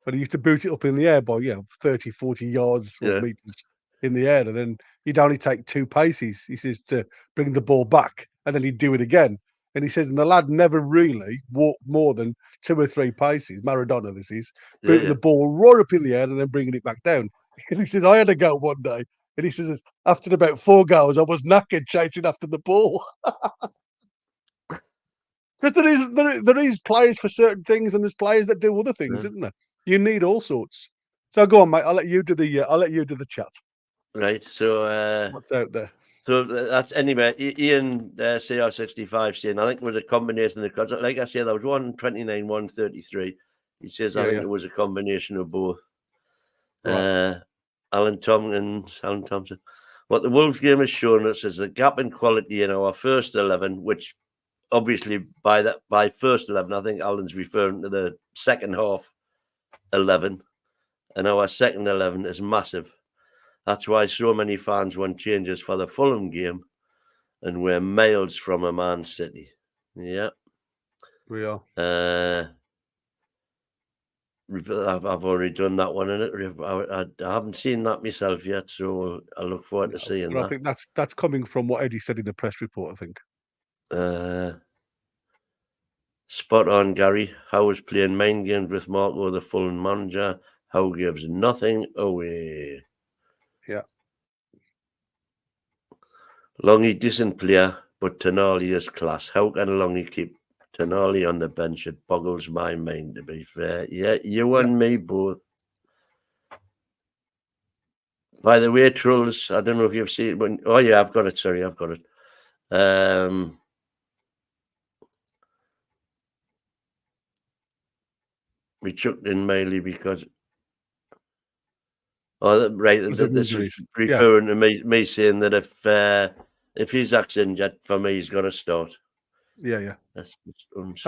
But he used to boot it up in the air by 30, 40 yards or meters in the air, and then he'd only take 2 paces. He says to bring the ball back, and then he'd do it again. And he says, and the lad never really walked more than 2 or 3 paces. Maradona, this is booting the ball right up in the air and then bringing it back down. And he says, I had a go one day, and he says, after about 4 goals, I was knackered chasing after the ball. Because there is players for certain things, and there's players that do other things, isn't there? You need all sorts. So go on, mate. I'll let you do the chat. Right. So what's out there? So that's anyway. Ian CR65 saying, I think it was a combination of the, like I said, there was 129, 133. He says, I think it was a combination of both. Right. Alan Thompson. What the Wolves game has shown us is the gap in quality in our first 11, which obviously by first 11, I think Alan's referring to the second half 11, and our second 11 is massive. That's why so many fans want changes for the Fulham game, and we're miles from a Man City. Yeah. We are. I've already done that one, and I haven't seen that myself yet, so I look forward to seeing that. I think that's coming from what Eddie said in the press report, I think. Spot on, Gary. Howe is playing mind games with Marco, the Fulham manager. Howe gives nothing away. Yeah. Longy, decent player, but Tonali is class. How can Longy keep Tonali on the bench? It boggles my mind, to be fair. Yeah, you and me both. By the way, Trolls, I don't know if you've seen it. Oh, yeah, I've got it. Sorry, I've got it. We chucked in mainly because... Oh, right. This is referring to me saying that if Isak's injured, for me, he's got to start. Yeah. That's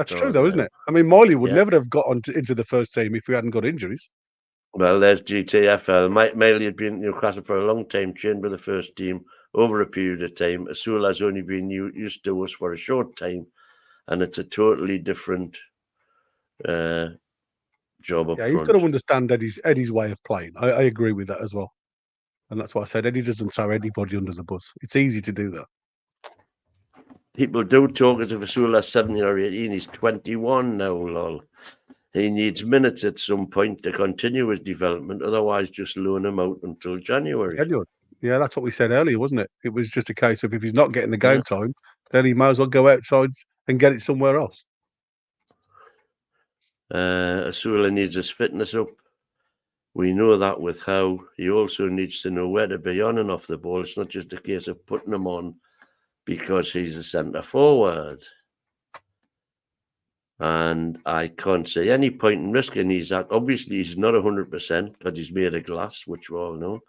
true, though, isn't it? I mean, Miley would never have got into the first team if we hadn't got injuries. Well, there's GTFL. Miley had been at Newcastle for a long time, trained with the first team over a period of time. Osula has only been used to us for a short time, and it's a totally different job up front. He's got to understand Eddie's way of playing. I agree with that as well. And that's why I said Eddie doesn't throw anybody under the bus. It's easy to do that. People do talk as if Osula's 17 or 18. He's 21 now, lol. He needs minutes at some point to continue his development. Otherwise, just loan him out until January. Yeah, that's what we said earlier, wasn't it? It was just a case of if he's not getting the game time, then he might as well go outside and get it somewhere else. Osula needs his fitness up. We know that with Howe. He also needs to know where to be on and off the ball. It's not just a case of putting him on because he's a centre forward. And I can't see any point in risking Isak. Obviously, he's not 100% because he's made of glass, which we all know.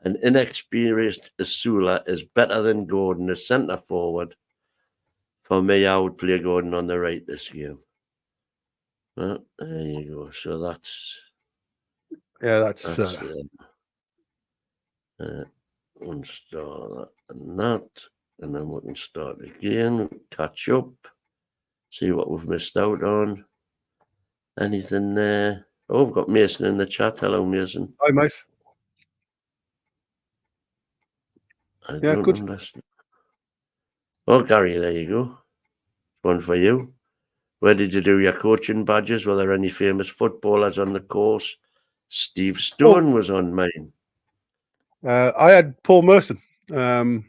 An inexperienced Osula is better than Gordon as centre forward. For me, I would play Gordon on the right this game. Well, there you go. So that's... Yeah, that's uninstall that and that. And then we can start again, catch up, see what we've missed out on. Anything there? Oh, we've got Mason in the chat. Hello, Mason. Hi, Mace. Good. Understand. Oh, Gary, there you go. One for you. Where did you do your coaching badges? Were there any famous footballers on the course? Steve Stone was on mine. I had Paul Merson on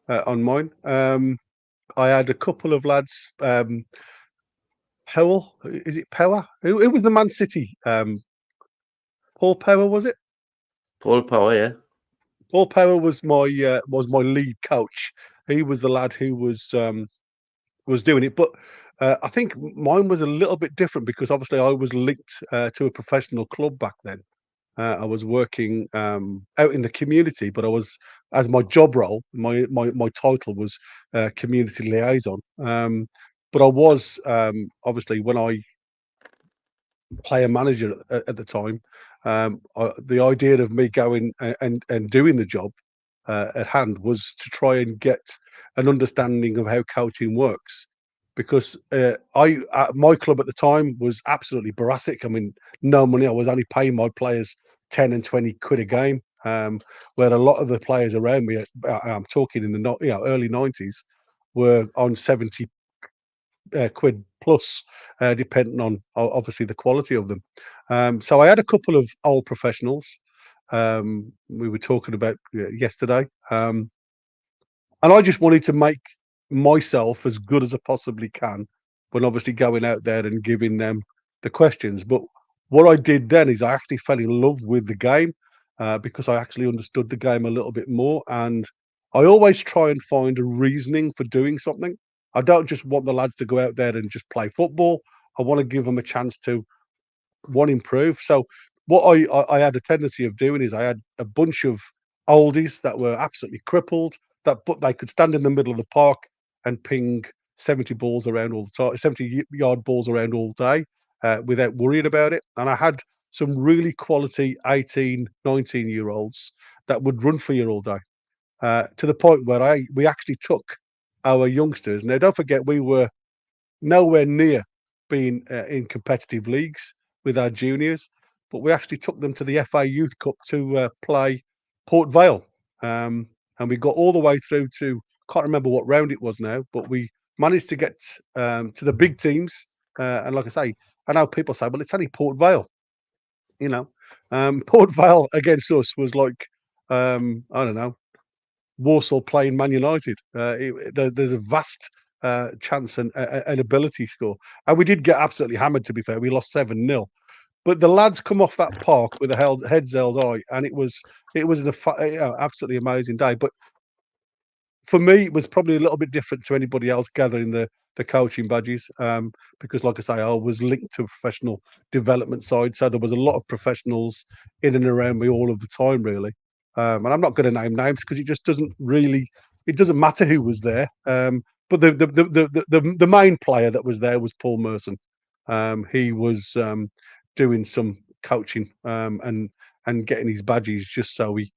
mine. I had a couple of lads. Powell, is it Power? Who was the Man City? Paul Power, was it? Paul Power, yeah. Paul Power was my lead coach. He was the lad who was doing it, but I think mine was a little bit different because obviously I was linked to a professional club back then. I was working out in the community, but I was, as my job role, my title was community liaison. But I was obviously, when I player manager at the time, the idea of me going and doing the job at hand was to try and get an understanding of how coaching works. Because my club at the time was absolutely Boracic. I mean, no money. I was only paying my players 10 and 20 quid a game, where a lot of the players around me, I'm talking in the early 90s, were on 70 quid plus, depending on obviously the quality of them. So I had a couple of old professionals we were talking about yesterday, and I just wanted to make myself as good as I possibly can when obviously going out there and giving them the questions. But what I did then is I actually fell in love with the game because I actually understood the game a little bit more, and I always try and find a reasoning for doing something. I don't just want the lads to go out there and just play football. I want to give them a chance to improve. So what I had a tendency of doing is I had a bunch of oldies that were absolutely crippled, but they could stand in the middle of the park and ping 70 balls around all the time, 70-yard balls around all day without worrying about it. And I had some really quality 18, 19-year-olds that would run for you all day, to the point where we actually took our youngsters. Now, don't forget, we were nowhere near being in competitive leagues with our juniors, but we actually took them to the FA Youth Cup to play Port Vale. And we got all the way through to, can't remember what round it was now, but we managed to get to the big teams. And like I say, I know people say, well, it's only Port Vale. Port Vale against us was like, I don't know, Warsaw playing Man United. There's a vast chance and ability score. And we did get absolutely hammered, to be fair. We lost 7-0. But the lads come off that park with a heads held high, and it was an absolutely amazing day. But for me, it was probably a little bit different to anybody else gathering the coaching badges, because, like I say, I was linked to a professional development side, so there was a lot of professionals in and around me all of the time, really. And I'm not going to name names because it just doesn't matter who was there. But the main player that was there was Paul Merson. He was doing some coaching and getting his badges just so he,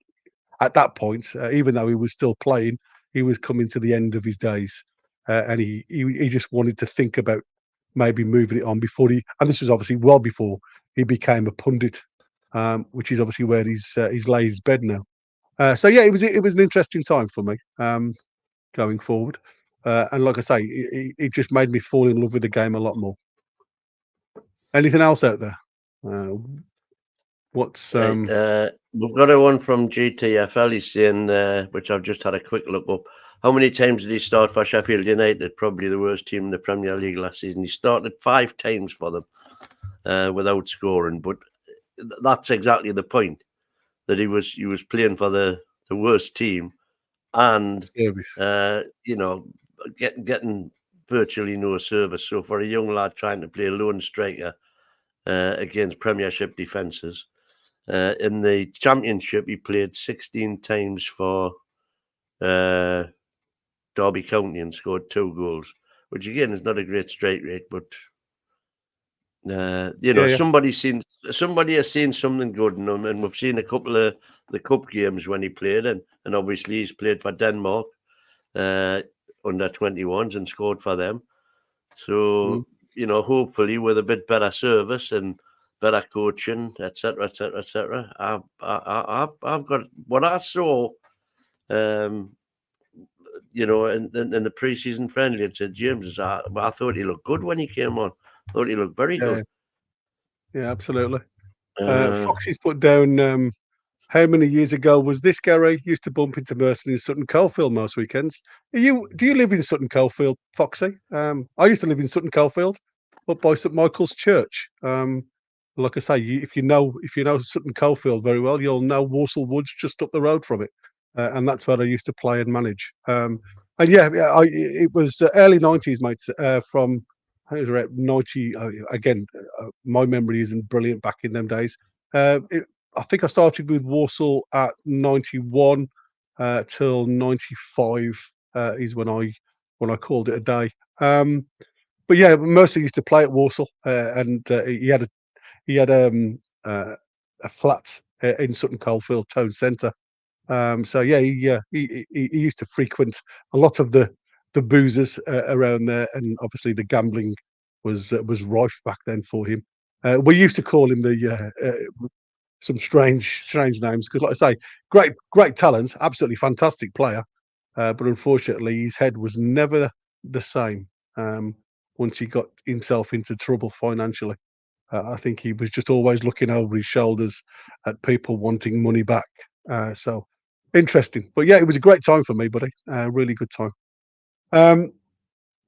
at that point, even though he was still playing, he was coming to the end of his days, and he just wanted to think about maybe moving it on before and this was obviously well before he became a pundit, which is obviously where he's laid his bed now. So yeah, it was an interesting time for me going forward, and like I say, it just made me fall in love with the game a lot more. Anything else out there? What's we've got a one from GTFL. He's saying, which I've just had a quick look up. How many times did he start for Sheffield United? Probably the worst team in the Premier League last season. He started 5 times for them without scoring. But that's exactly the point, that he was playing for the worst team and getting virtually no service. So for a young lad trying to play lone striker against Premiership defences. In the Championship, he played 16 times for Derby County and scored 2 goals, which again is not a great strike rate, but somebody has seen something good in him, and we've seen a couple of the cup games when he played, and obviously he's played for Denmark under 21s and scored for them. So hopefully with a bit better service and better coaching, etc., etc., etc. I've got what I saw, in the pre-season friendly at St James's. I thought he looked good when he came on. I thought he looked very good. Yeah, absolutely. Foxy's put down. How many years ago was this, Gary? Used to bump into Merson in Sutton Coldfield most weekends. Do you live in Sutton Coldfield, Foxy? I used to live in Sutton Coldfield, up by St Michael's Church. Like I say, if you know Sutton Coldfield very well, you'll know Walsall Woods just up the road from it, and that's where I used to play and manage. It was early 90s, mate. From I think it was around 90. Again, my memory isn't brilliant back in them days. I think I started with Walsall at 91 till 95 is when I called it a day. But yeah, Mercer used to play at Walsall, and he had a flat in Sutton Coldfield town centre. So yeah, he used to frequent a lot of the boozers around there, and obviously the gambling was rife back then for him. We used to call him some strange names because, like I say, great talent, absolutely fantastic player, but unfortunately his head was never the same once he got himself into trouble financially. I think he was just always looking over his shoulders at people wanting money back. So interesting, but yeah, it was a great time for me, buddy. Really good time.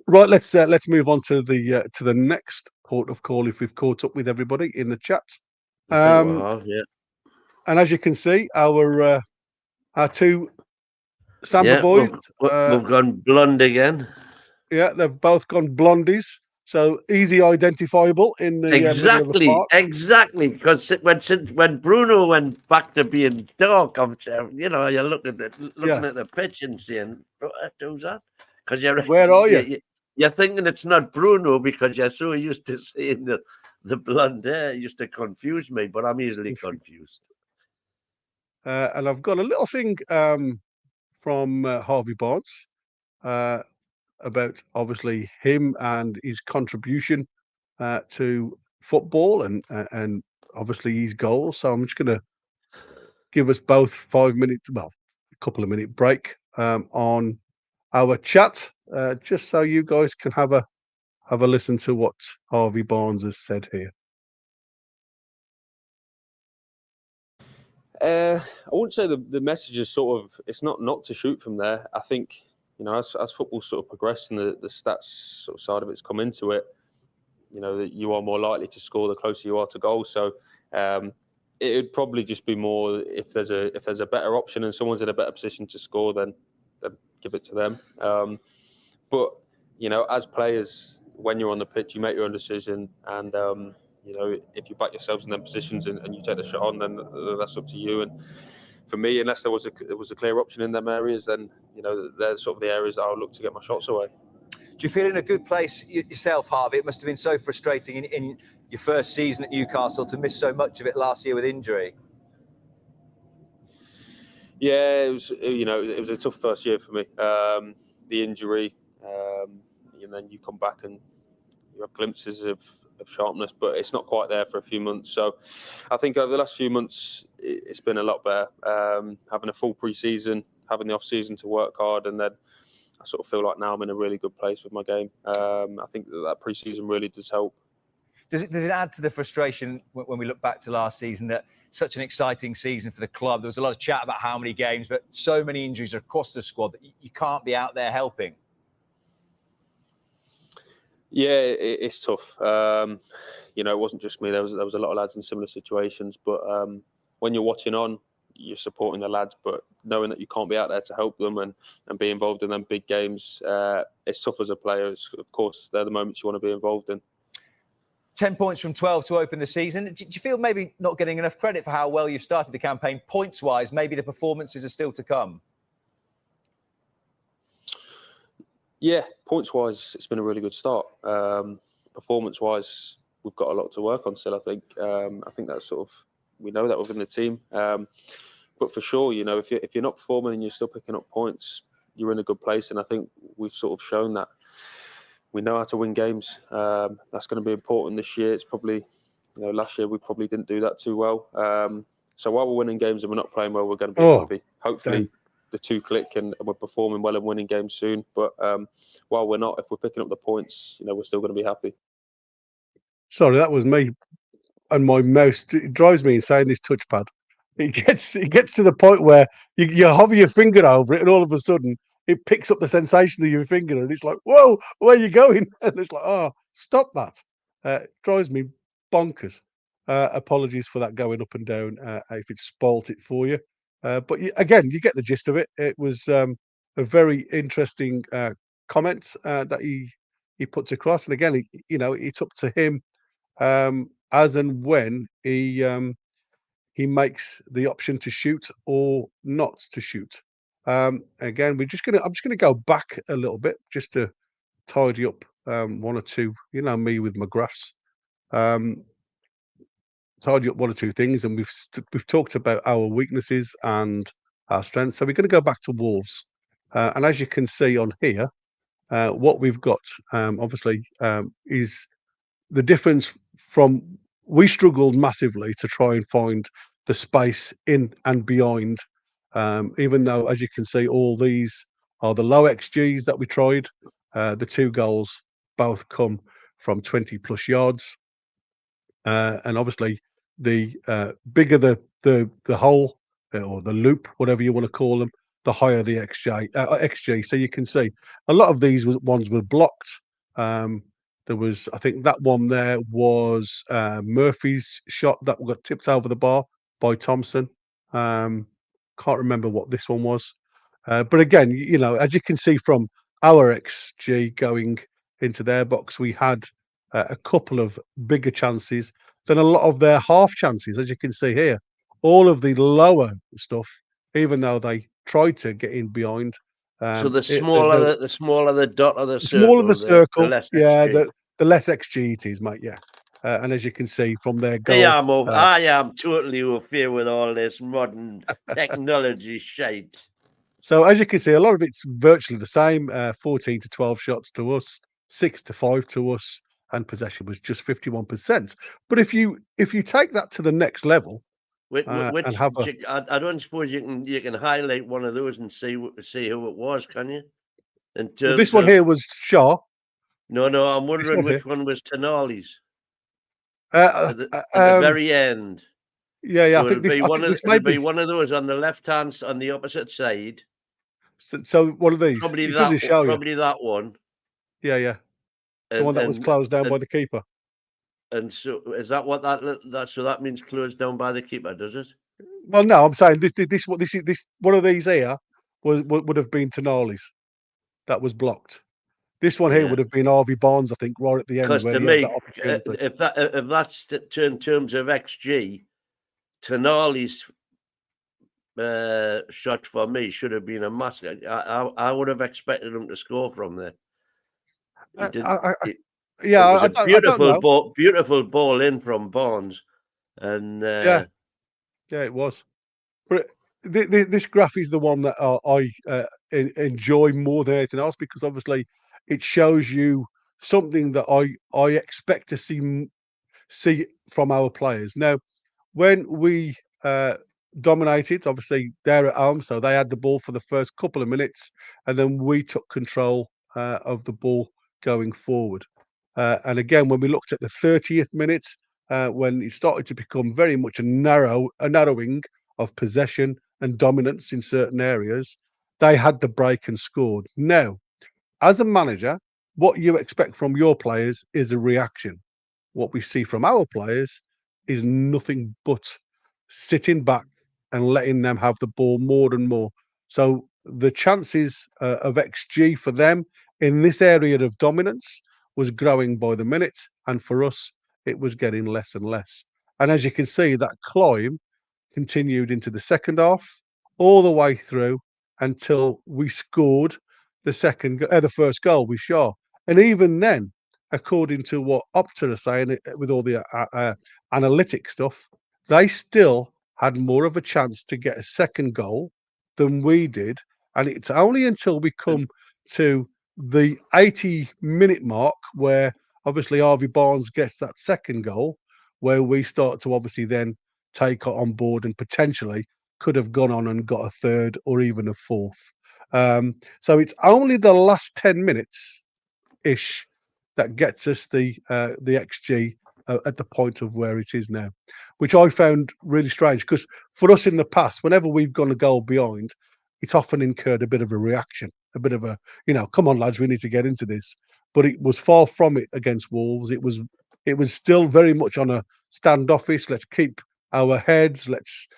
Right, let's move on to the next port of call if we've caught up with everybody in the chat. I think we have, yeah. And as you can see, our 2 Samba boys, we've gone blonde again. Yeah, they've both gone blondies. so easy identifiable in the middle of the park. Exactly. Because when Bruno went back to being dark, you're looking at the pitch and saying, "Who's that?" Because Where are you? You're thinking it's not Bruno because you're so used to seeing the blonde hair. It used to confuse me, but I'm easily confused. And I've got a little thing from Harvey Barnes about obviously him and his contribution to football and obviously his goals. So I'm just going to give us both 5 minutes, well, a couple of minute break on our chat, just so you guys can have a listen to what Harvey Barnes has said here. I wouldn't say the message is sort of, it's not to shoot from there. I think, as football sort of progressed and the stats sort of side of it's come into it, that you are more likely to score the closer you are to goal. So it would probably just be more if there's a better option and someone's in a better position to score, then give it to them. But as players, when you're on the pitch, you make your own decision, and if you back yourselves in them positions and you take the shot on, then that's up to you. And for me, unless there was a clear option in them areas, then they're sort of the areas that I'll look to get my shots away. Do you feel in a good place yourself, Harvey? It must have been so frustrating in your first season at Newcastle to miss so much of it last year with injury. Yeah, it was. It was a tough first year for me. The injury, and then you come back and you have glimpses of sharpness, but it's not quite there for a few months. So I think over the last few months, it's been a lot better. Having a full pre-season, having the off-season to work hard, and then I sort of feel like now I'm in a really good place with my game. I think that pre-season really does help. Does it add to the frustration when we look back to last season that such an exciting season for the club? There was a lot of chat about how many games, but so many injuries across the squad that you can't be out there helping. Yeah, it's tough. It wasn't just me. There was a lot of lads in similar situations. But when you're watching on, you're supporting the lads. But knowing that you can't be out there to help them and be involved in them big games, it's tough as a player. Of course, they're the moments you want to be involved in. 10 points from 12 to open the season. Do you feel maybe not getting enough credit for how well you've started the campaign points-wise? Maybe the performances are still to come. Yeah, points-wise, it's been a really good start. Performance-wise, we've got a lot to work on still, I think. I think that's sort of, we know that within the team. But for sure, if you're not performing and you're still picking up points, you're in a good place. And I think we've sort of shown that we know how to win games. That's going to be important this year. It's probably, last year we probably didn't do that too well. So while we're winning games and we're not playing well, we're going to be happy. Hopefully the two click and we're performing well and winning games soon. But while we're not, if we're picking up the points, we're still going to be happy. Sorry, that was me and my mouse. It drives me insane, this touchpad. It gets to the point where you hover your finger over it and all of a sudden it picks up the sensation of your finger and it's like, whoa, where are you going? And it's like, oh, stop that. It drives me bonkers. Apologies for that going up and down if it spoilt it for you. But again, you get the gist of it. It was a very interesting comment that he puts across. And again, it's up to him as and when he makes the option to shoot or not to shoot. Again, I'm just gonna go back a little bit just to tidy up one or two, me with my graphs. Tidy up one or two things, and we've talked about our weaknesses and our strengths. So we're going to go back to Wolves, and as you can see on here, what we've got obviously is the difference from we struggled massively to try and find the space in and behind. Even though, as you can see, all these are the low XGs that we tried. The two goals both come from 20 plus yards, and obviously the bigger the hole or the loop, whatever you want to call them, the higher the XG. So you can see a lot of these ones were blocked. There was, I think that one there was Murphy's shot that got tipped over the bar by Thompson. Can't remember what this one was. But again, as you can see from our XG going into their box, we had a couple of bigger chances than a lot of their half chances, as you can see here. All of the lower stuff, even though they tried to get in behind. So the smaller the dot of the circle, smaller the circle, the less yeah, XG. the less XG it is, mate. Yeah, and as you can see from their goal, I am totally okay with all this modern technology shite. So as you can see, a lot of it's virtually the same. 14 to 12 shots to us, 6 to 5 to us, and possession was just 51%. But if you take that to the next level, and have a, I don't suppose you can highlight one of those and see who it was, can you? well, this one here was Shaw. No, I'm wondering which one was Tonali's At the very end. Yeah, So I think it'll be one of those on the left hand, on the opposite side. So one of these, probably probably that one. Yeah, the one that was closed down by the keeper. And so, is that what that means? Closed down by the keeper, does it? Well, no, I'm saying this one of these here would have been Tonali's that was blocked. This one here would have been Harvey Barnes, I think, right at the end. Because to me, if that's in terms of XG, Tonali's shot for me should have been a massive. I would have expected him to score from there. It was a beautiful ball in from Barnes, and yeah, it was. But this graph is the one that I enjoy more than anything else, because obviously it shows you something that I expect to see from our players. Now, when we dominated, obviously they're at home, so they had the ball for the first couple of minutes, and then we took control of the ball going forward. And again, when we looked at the 30th minute, when it started to become very much a narrowing of possession and dominance in certain areas, they had the break and scored. Now, as a manager, what you expect from your players is a reaction. What we see from our players is nothing but sitting back and letting them have the ball more and more. So the chances of XG for them in this area of dominance was growing by the minute, and for us, it was getting less and less. And as you can see, that climb continued into the second half, all the way through until we scored the first goal with Shaw. And even then, according to what Opta are saying, with all the analytic stuff, they still had more of a chance to get a second goal than we did. And it's only until we come to the 80-minute mark, where obviously Harvey Barnes gets that second goal, where we start to obviously then take it on board and potentially could have gone on and got a third or even a fourth. So it's only the last 10 minutes ish that gets us the XG at the point of where it is now, which I found really strange, because for us in the past, whenever we've gone a goal behind, it's often incurred a bit of a reaction, a bit of a, come on lads, we need to get into this. But it was far from it against Wolves. It was still very much on a standoffish. Let's keep our heads. Let's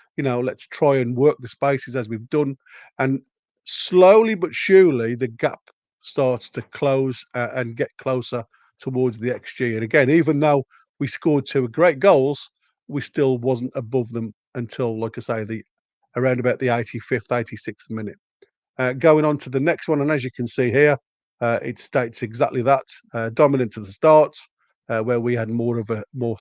try and work the spaces as we've done. And slowly but surely, the gap starts to close and get closer towards the XG. And again, even though we scored 2 great goals, we still wasn't above them until, like I say, around about the 85th, 86th minute. Going on to the next one, and as you can see here, it states exactly that. Dominant to the start, where we had more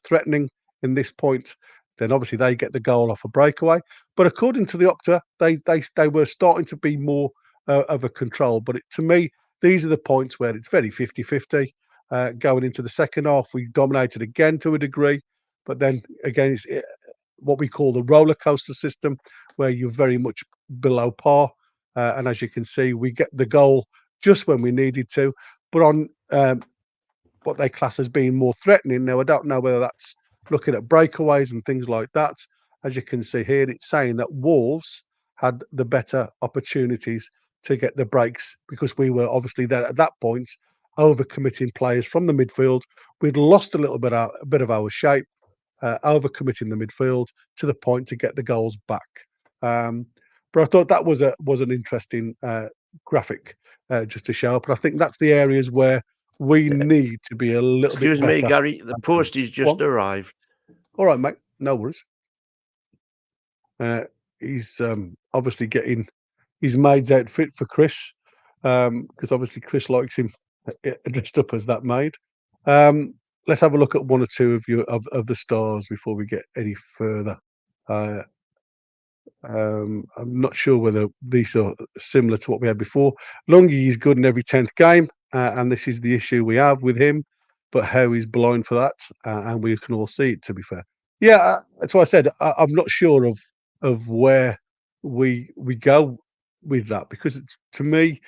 threatening in this point. Then obviously they get the goal off a breakaway. But according to the Opta, they were starting to be more of a control. But to me, these are the points where it's very 50-50. Going into the second half, we dominated again to a degree. But then again, it's what we call the roller coaster system, where you're very much below par. And as you can see, we get the goal just when we needed to. But on what they class as being more threatening. Now, I don't know whether that's looking at breakaways and things like that. As you can see here, it's saying that Wolves had the better opportunities to get the breaks, because we were obviously there at that point, overcommitting players from the midfield. We'd lost a bit of our shape, overcommitting the midfield to the point to get the goals back. But I thought that was an interesting graphic just to show up. And I think that's the areas where we need to be a little Excuse bit better. me, Gary. The postie just arrived. All right, mate. No worries. He's obviously getting his maid's outfit for Chris, because obviously Chris likes him dressed up as that maid. Let's have a look at one or two of the stars before we get any further. I'm not sure whether these are similar to what we had before. Lungi is good in every 10th game, and this is the issue we have with him. But Howe is blind for that, and we can all see it. To be fair, yeah, that's why I said I'm not sure of where we go with that, because to me,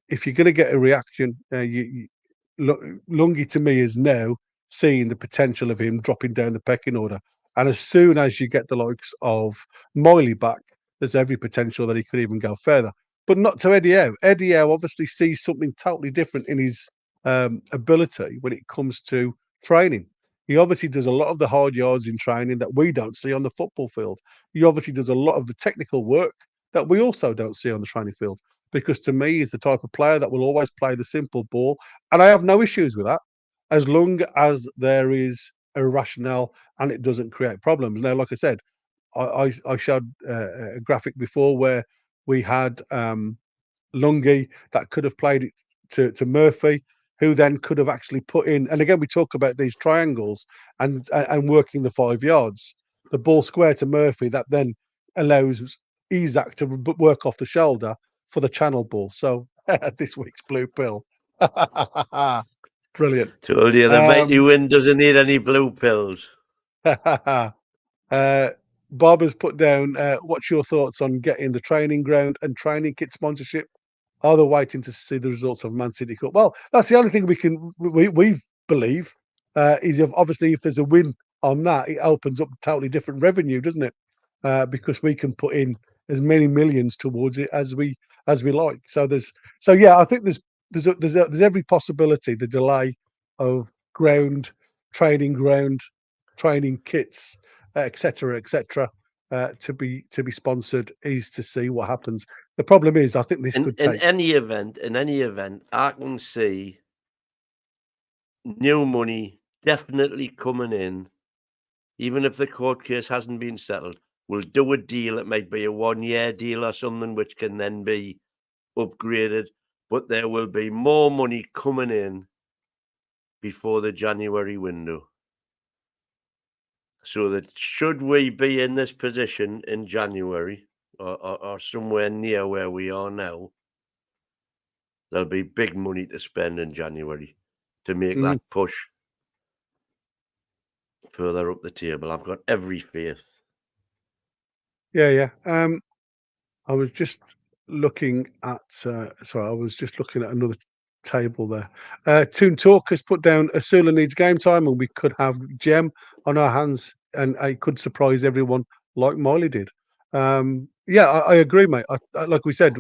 if you're going to get a reaction, Lungi to me is now seeing the potential of him dropping down the pecking order. And as soon as you get the likes of Miley back, there's every potential that he could even go further. But not to Eddie Howe. Eddie Howe obviously sees something totally different in his ability when it comes to training. He obviously does a lot of the hard yards in training that we don't see on the football field. He obviously does a lot of the technical work that we also don't see on the training field. Because to me, he's the type of player that will always play the simple ball. And I have no issues with that, as long as there is a rationale and it doesn't create problems. Now, like I said, I showed a graphic before where we had Lungi that could have played it to Murphy, who then could have actually put in. And again, we talk about these triangles and working the 5 yards, the ball square to Murphy that then allows Isak to work off the shoulder for the channel ball. So this week's blue pill. Brilliant. Told you the mighty wind doesn't need any blue pills. Barbara's put down, what's your thoughts on getting the training ground and training kit sponsorship? Are they waiting to see the results of Man City Cup? Well, that's the only thing we believe is obviously if there's a win on that, it opens up totally different revenue, doesn't it? Because we can put in as many millions towards it as we like. So yeah, I think there's every possibility the delay of training kits, etc., to be sponsored is to see what happens. The problem is, I think this could take. In any event, I can see new money definitely coming in, even if the court case hasn't been settled. We'll do a deal. It might be a 1-year deal or something, which can then be upgraded. But there will be more money coming in before the January window. So that should we be in this position in January or somewhere near where we are now, there'll be big money to spend in January to make that push further up the table. I've got every faith. Yeah. I was just looking at another table there. Toon Talk has put down Osula needs game time, and we could have Gem on our hands, and it could surprise everyone like Miley did. Yeah, I agree, mate. Like we said,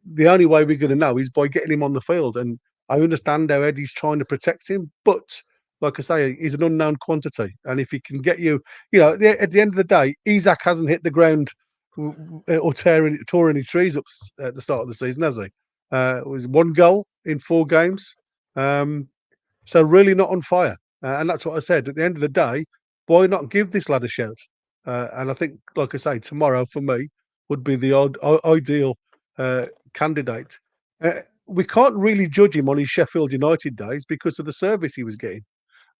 the only way we're going to know is by getting him on the field, and I understand how Eddie's trying to protect him, but like I say, he's an unknown quantity, and if he can get you, at the end of the day, Isak hasn't hit the ground or tore any trees up at the start of the season, has he? It was 1 goal in 4 games, so really not on fire. And that's what I said. At the end of the day, why not give this lad a shout? And I think, like I say, tomorrow for me would be the ideal candidate. We can't really judge him on his Sheffield United days because of the service he was getting,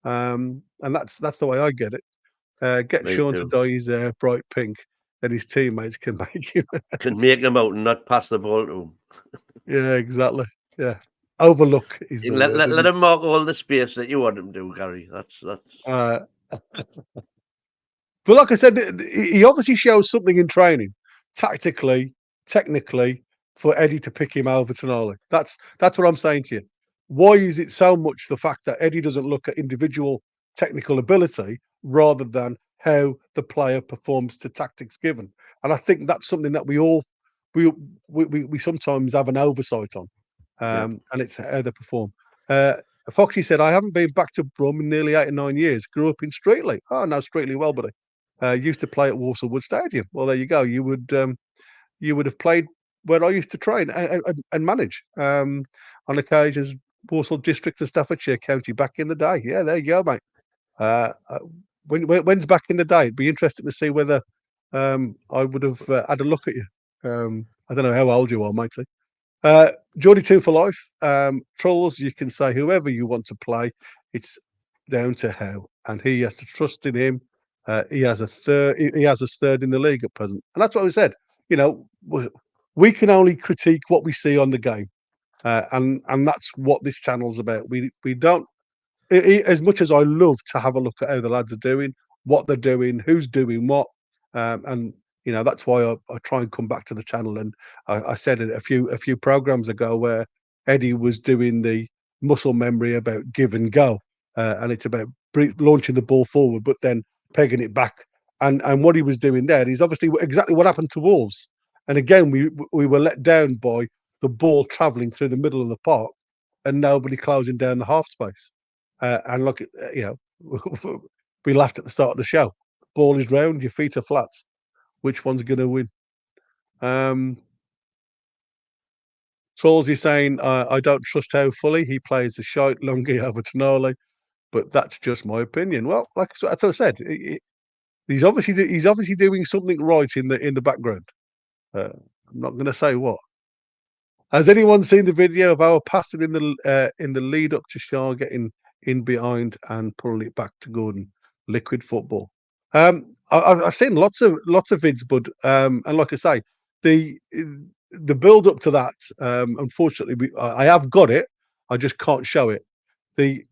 and that's the way I get it. Get Me Sean too. to dye his hair bright pink, then his teammates can make him. Can make him out and not pass the ball to him. Yeah, exactly. Yeah, overlook is the word. Let him mark all the space that you want him to, Gary. That's. But like I said, he obviously shows something in training, tactically, technically, for Eddie to pick him over Tonali. That's what I'm saying to you. Why is it so much the fact that Eddie doesn't look at individual technical ability rather than how the player performs to tactics given? And I think that's something that we sometimes have an oversight on, and it's how they perform. Foxy said, I haven't been back to Brum in nearly 8 or 9 years. Grew up in Streatley. Oh, no, Streatley well, buddy. Used to play at Walsall Wood Stadium. Well, there you go. You would have played where I used to train and manage on occasions. Walsall District of Staffordshire County back in the day. Yeah, there you go, mate. When's back in the day? It'd be interesting to see whether I would have had a look at you. I don't know how old you are, matey. Geordie 2 for life. Trolls, you can say whoever you want to play. It's down to Howe, and he has to trust in him. He has a third. He has us third in the league at present, and that's what we said. You know, we can only critique what we see on the game, and that's what this channel's about. We don't. As much as I love to have a look at how the lads are doing, what they're doing, who's doing what, and you know that's why I try and come back to the channel. And I said it a few programs ago where Eddie was doing the muscle memory about give and go, and it's about launching the ball forward, but then pegging it back. And what he was doing there is obviously exactly what happened to Wolves. And again, we were let down by the ball travelling through the middle of the park and nobody closing down the half space. And look, you know, we laughed at the start of the show. Ball is round, your feet are flat. Which one's going to win? Trolls is saying, I don't trust Howe fully. He plays the shite Lungi over Tonali, but that's just my opinion. Well, like as I said, he's obviously doing something right in the background. I'm not going to say what. Has anyone seen the video of our passing in the lead up to Shaw getting in behind and pulling it back to Gordon? Liquid football. I've seen lots of vids, but and like I say, the build up to that. Unfortunately, I have got it. I just can't show it. The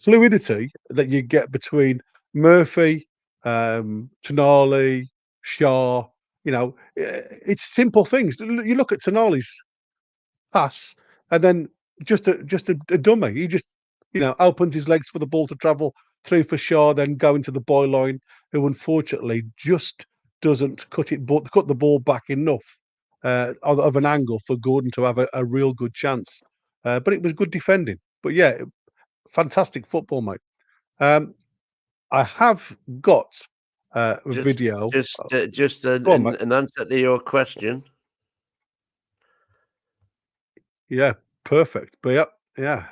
fluidity that you get between Murphy, Tonali, Shaw. You know, it's simple things. You look at Tonali's pass, and then just a dummy. He just, you know, opens his legs for the ball to travel through for Shaw, then go into the byline, who unfortunately just doesn't cut the ball back enough of an angle for Gordon to have a real good chance. But it was good defending. But yeah, fantastic football, mate. I have got a video. Just an answer to your question. Yeah, perfect. But yeah.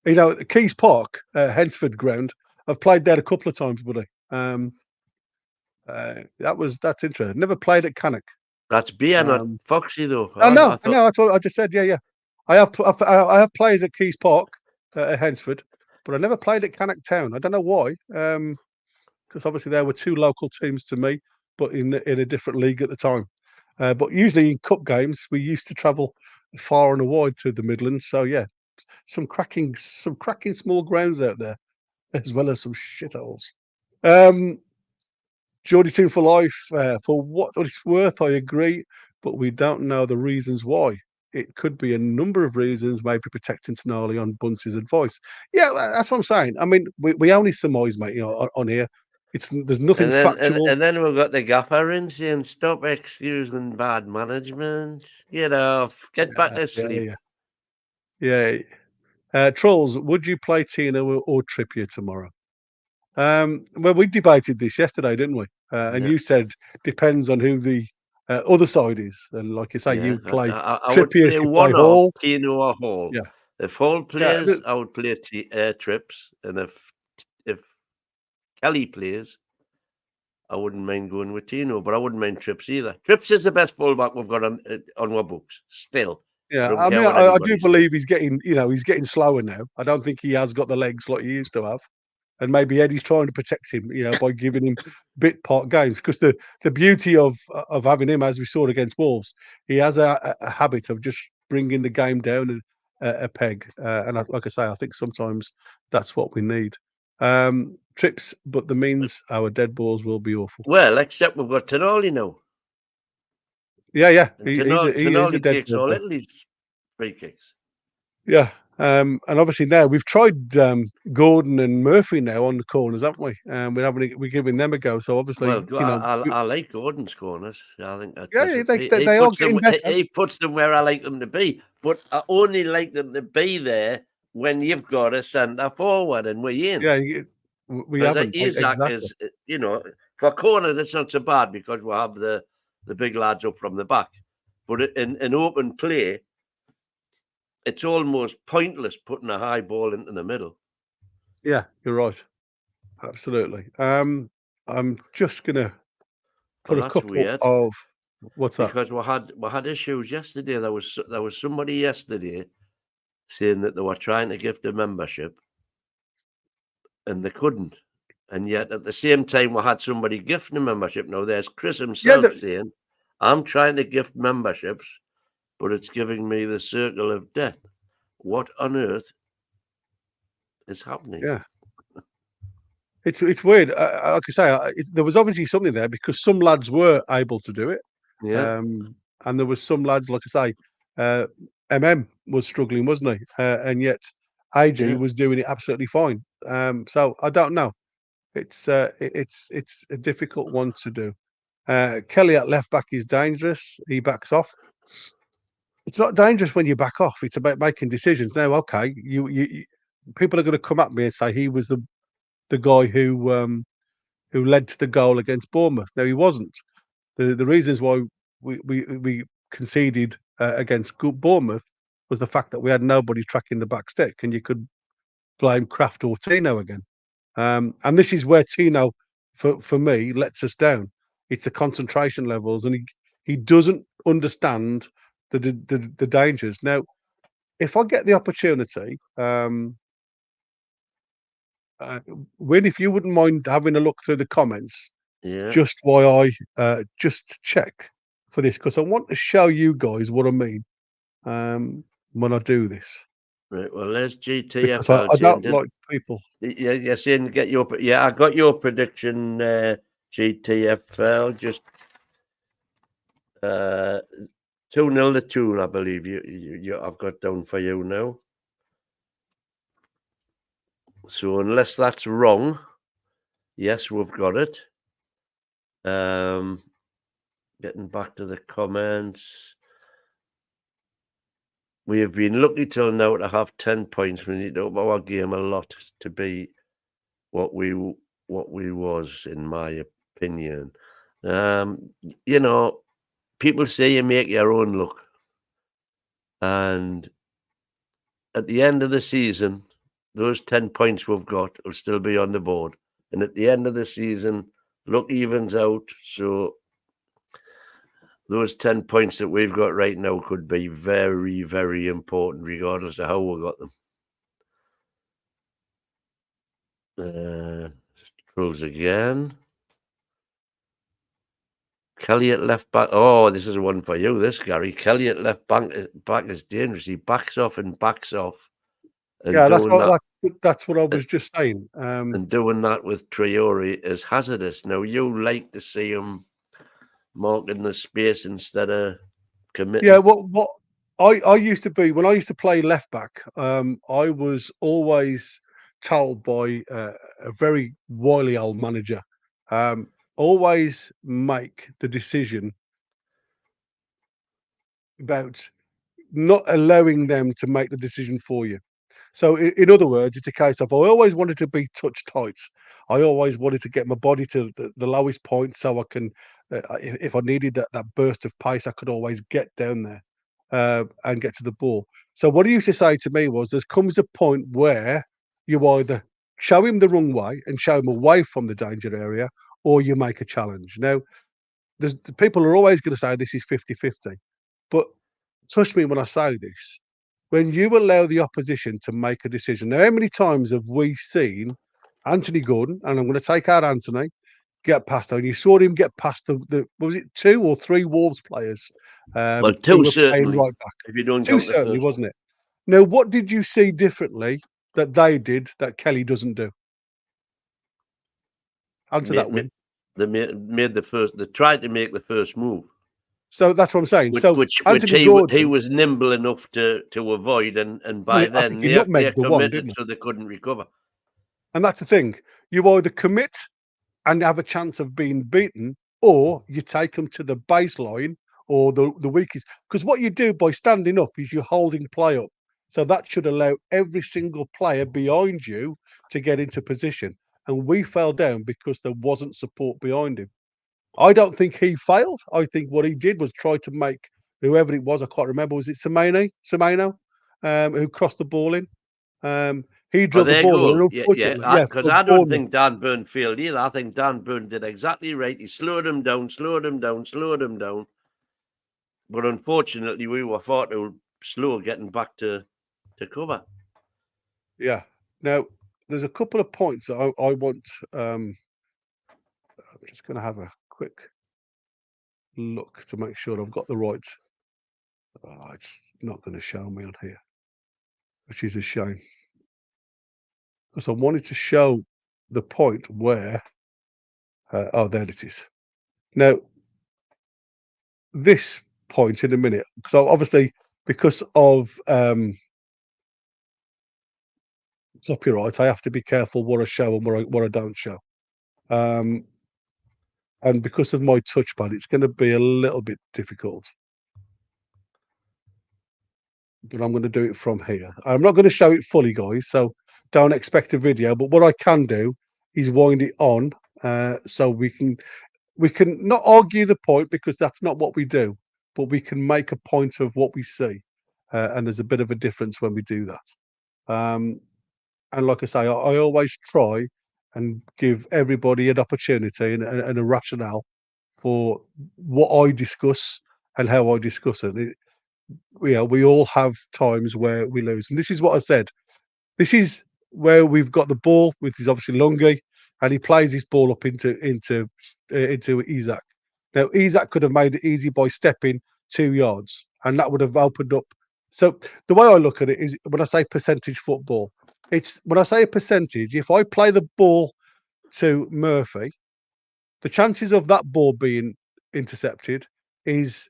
You know, Keys Park, Hensford ground. I've played there a couple of times, buddy. That's interesting. Never played at Cannock. That's beer, not Foxy, though. I know. That's what I just said. Yeah. I have players at Keys Park at Hensford, but I never played at Cannock Town. I don't know why. Because obviously there were two local teams to me, but in a different league at the time. But usually in cup games, we used to travel far and wide to the Midlands. So yeah, some cracking small grounds out there, as well as some shitholes. Geordie 2 for life. For what it's worth, I agree, but we don't know the reasons why. It could be a number of reasons, maybe protecting Tonali on Bunce's advice. Yeah, that's what I'm saying. I mean, we only surmise, mate, you know, on here. There's nothing factual. And then we've got the gaffer in saying, stop excusing bad management. Get off. Get back to sleep. Yeah. Trolls, would you play Tino or Trippier tomorrow? Well, we debated this yesterday, didn't we? And you said depends on who the other side is. And like you say, you play Trippier, you play Hall. Tino or Hall. Yeah. If Hall plays, I would play Trips. And if Kelly plays, I wouldn't mind going with Tino, but I wouldn't mind Trips either. Trips is the best fullback we've got on our books still. Yeah, I mean, I do believe he's getting slower now. I don't think he has got the legs like he used to have. And maybe Eddie's trying to protect him, you know, by giving him bit part games. Because the beauty of having him, as we saw against Wolves, he has a habit of just bringing the game down a peg. And like I say, I think sometimes that's what we need. Trips, but the means our dead balls will be awful. Well, except we've got Tonali now. Yeah. Tonali takes all his free kicks. Yeah. And obviously now we've tried Gordon and Murphy now on the corners, haven't we? We're giving them a go. So obviously, I like Gordon's corners. I think they are getting better. He puts them where I like them to be, but I only like them to be there when you've got a centre forward and we're in. Yeah, we haven't. Isak is, you know, for corner that's not so bad because we have the big lads up from the back, but in open play. it's almost pointless putting a high ball into the middle. Yeah, you're right. Absolutely. I'm just gonna put Well, a that's couple weird. of what's that? Because we had issues yesterday. There was somebody yesterday saying that they were trying to gift a membership and they couldn't. And yet at the same time we had somebody gifting a membership. Now there's Chris himself saying, I'm trying to gift memberships, but it's giving me the circle of death. What on earth is happening? Yeah. It's weird. Like I say, there was obviously something there because some lads were able to do it. Yeah. And there was some lads, like I say, MM was struggling, wasn't he? And yet AG was doing it absolutely fine. So I don't know. It's a difficult one to do. Kelly at left back is dangerous. He backs off. It's not dangerous when you back off. It's about making decisions. Now, okay, you people are going to come at me and say he was the guy who led to the goal against Bournemouth. No, he wasn't. The reasons why we conceded against Bournemouth was the fact that we had nobody tracking the back stick, and you could blame Kraft or Tino again. And this is where Tino, for me, lets us down. It's the concentration levels, and he doesn't understand the dangers. Now, if I get the opportunity, Win, if you wouldn't mind having a look through the comments, just why I just check for this, because I want to show you guys what I mean when I do this. Right. Well, there's GTF. I don't like people. Yeah, you're saying get your. Yeah, I got your prediction, GTF. I'll just 2-0 to 2, I believe you. I've got down for you now. So unless that's wrong, yes, we've got it. Getting back to the comments. We have been lucky till now to have 10 points. We need to up our game a lot to be what we was, in my opinion. You know, people say you make your own luck. And at the end of the season, those 10 points we've got will still be on the board. And at the end of the season, luck evens out. So those 10 points that we've got right now could be very, very important, regardless of how we got them. Trolls again. Kelly at left back. Oh, this is one for you, this, Gary. Kelly at left back is dangerous. He backs off and backs off. And yeah, that's what I was just saying. And doing that with Traore is hazardous. Now, you like to see him marking the space instead of committing. Yeah, what I used to be, when I used to play left back, I was always told by a very wily old manager, always make the decision about not allowing them to make the decision for you. So in other words, it's a case of I always wanted to be touch tight. I always wanted to get my body to the lowest point so I can, if I needed that burst of pace, I could always get down there and get to the ball. So what he used to say to me was, there comes a point where you either show him the wrong way and show him away from the danger area, or you make a challenge. Now, people are always going to say this is 50-50. But trust me when I say this, when you allow the opposition to make a decision. Now, how many times have we seen Anthony Gordon, and I'm going to take out Anthony, get past her, and you saw him get past the was it 2 or 3 Wolves players? Well, 2 certainly. Right back. If you don't 2 certainly, wasn't it? Now, what did you see differently that they did that Kelly doesn't do? Answer that one. They made the first. They tried to make the first move. So that's what I'm saying. Which he was nimble enough to avoid, and by then they committed, so they couldn't recover. And that's the thing. You either commit and have a chance of being beaten, or you take them to the baseline or the weakest. Because what you do by standing up is you're holding play up. So that should allow every single player behind you to get into position. And we fell down because there wasn't support behind him. I don't think he failed. I think what he did was try to make whoever it was, I can't remember, was it Semeno? who crossed the ball in. He Oh, drilled the there you ball in, go. and Yeah, unfortunately, because for I don't Bournemouth. think Dan Burn failed either. I think Dan Burn did exactly right. He slowed him down. But unfortunately, we were far too slow getting back to cover. Yeah. Now, there's a couple of points that I want. I'm just going to have a quick look to make sure I've got the right. Oh, it's not going to show me on here, which is a shame. Because I wanted to show the point where. Oh, there it is. Now, this point in a minute. So obviously, because of copyright, I have to be careful what I show and what I don't show. And because of my touchpad, it's going to be a little bit difficult. But I'm going to do it from here. I'm not going to show it fully, guys, so don't expect a video. But what I can do is wind it on, so we can not argue the point, because that's not what we do, but we can make a point of what we see, and there's a bit of a difference when we do that. And like I say, I always try and give everybody an opportunity and a rationale for what I discuss and how I discuss it. We all have times where we lose, and this is what I said. This is where we've got the ball, which is obviously Lungi, and he plays his ball up into Isak. Now Isak could have made it easy by stepping 2 yards, and that would have opened up. So the way I look at it is, when I say percentage football, it's when I say a percentage. If I play the ball to Murphy, the chances of that ball being intercepted is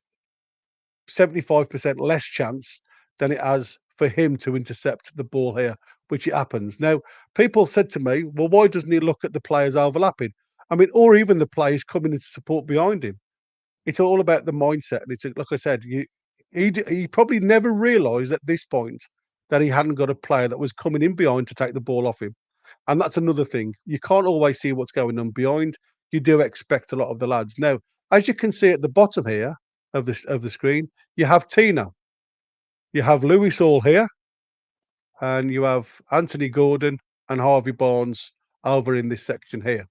75% less chance than it has for him to intercept the ball here, which it happens. Now, people said to me, well, why doesn't he look at the players overlapping? I mean, or even the players coming into support behind him. It's all about the mindset. And it's like I said, he probably never realised at this point that he hadn't got a player that was coming in behind to take the ball off him. And that's another thing. You can't always see what's going on behind. You do expect a lot of the lads. Now, as you can see at the bottom here of the screen, you have Tino. You have Lewis Hall here, and you have Anthony Gordon and Harvey Barnes over in this section here,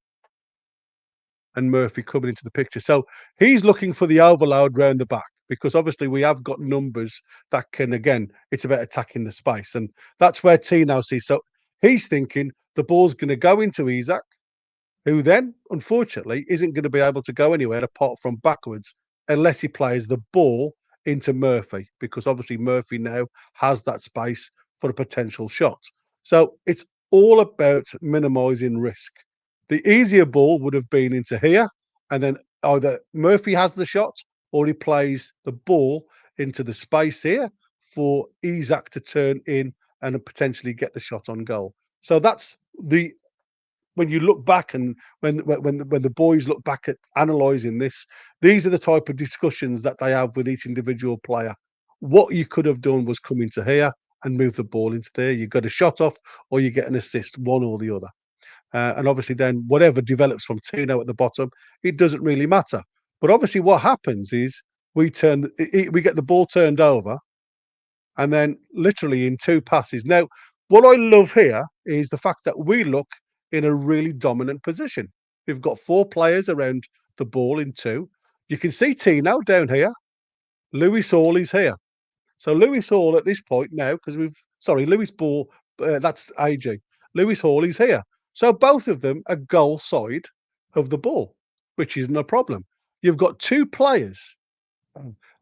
and Murphy coming into the picture. So he's looking for the overload round the back, because obviously we have got numbers that can, again, it's about attacking the space, and that's where Tino sees. So he's thinking the ball's going to go into Isak, who then, unfortunately, isn't going to be able to go anywhere apart from backwards unless he plays the ball into Murphy, because obviously Murphy now has that space for a potential shot. So it's all about minimising risk. The easier ball would have been into here, and then either Murphy has the shot or he plays the ball into the space here for Isak to turn in and potentially get the shot on goal. So that's the, when you look back, and when the boys look back at analysing this, these are the type of discussions that they have with each individual player. What you could have done was come into here and move the ball into there. You got a shot off, or you get an assist, one or the other. And obviously then whatever develops from Tino at the bottom, it doesn't really matter. But obviously what happens is we get the ball turned over, and then literally in 2 passes. Now, what I love here is the fact that we look in a really dominant position. We've got 4 players around the ball in 2. You can see Tino down here. Lewis Hall is here. So Lewis Hall at this point now, because Lewis Ball, that's AJ. Lewis Hall is here. So both of them are goal side of the ball, which isn't a problem. You've got 2 players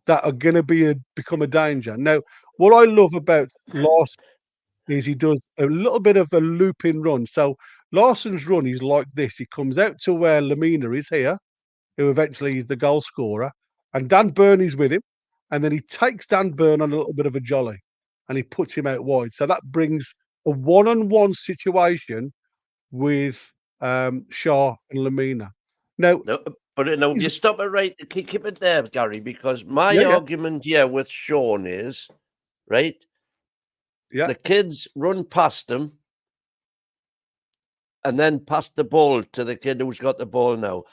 that are going to become a danger. Now, what I love about Larson is he does a little bit of a looping run. So Larson's run is like this. He comes out to where Lamina is here, who eventually is the goal scorer, and Dan Burn is with him. And then he takes Dan Burn on a little bit of a jolly, and he puts him out wide. So that brings a one-on-one situation with Shaw and Lamina. Now, but you stop it right. Keep it there, Gary, because my argument here with Sean is, right? Yeah. The kids run past him and then pass the ball to the kid who's got the ball now.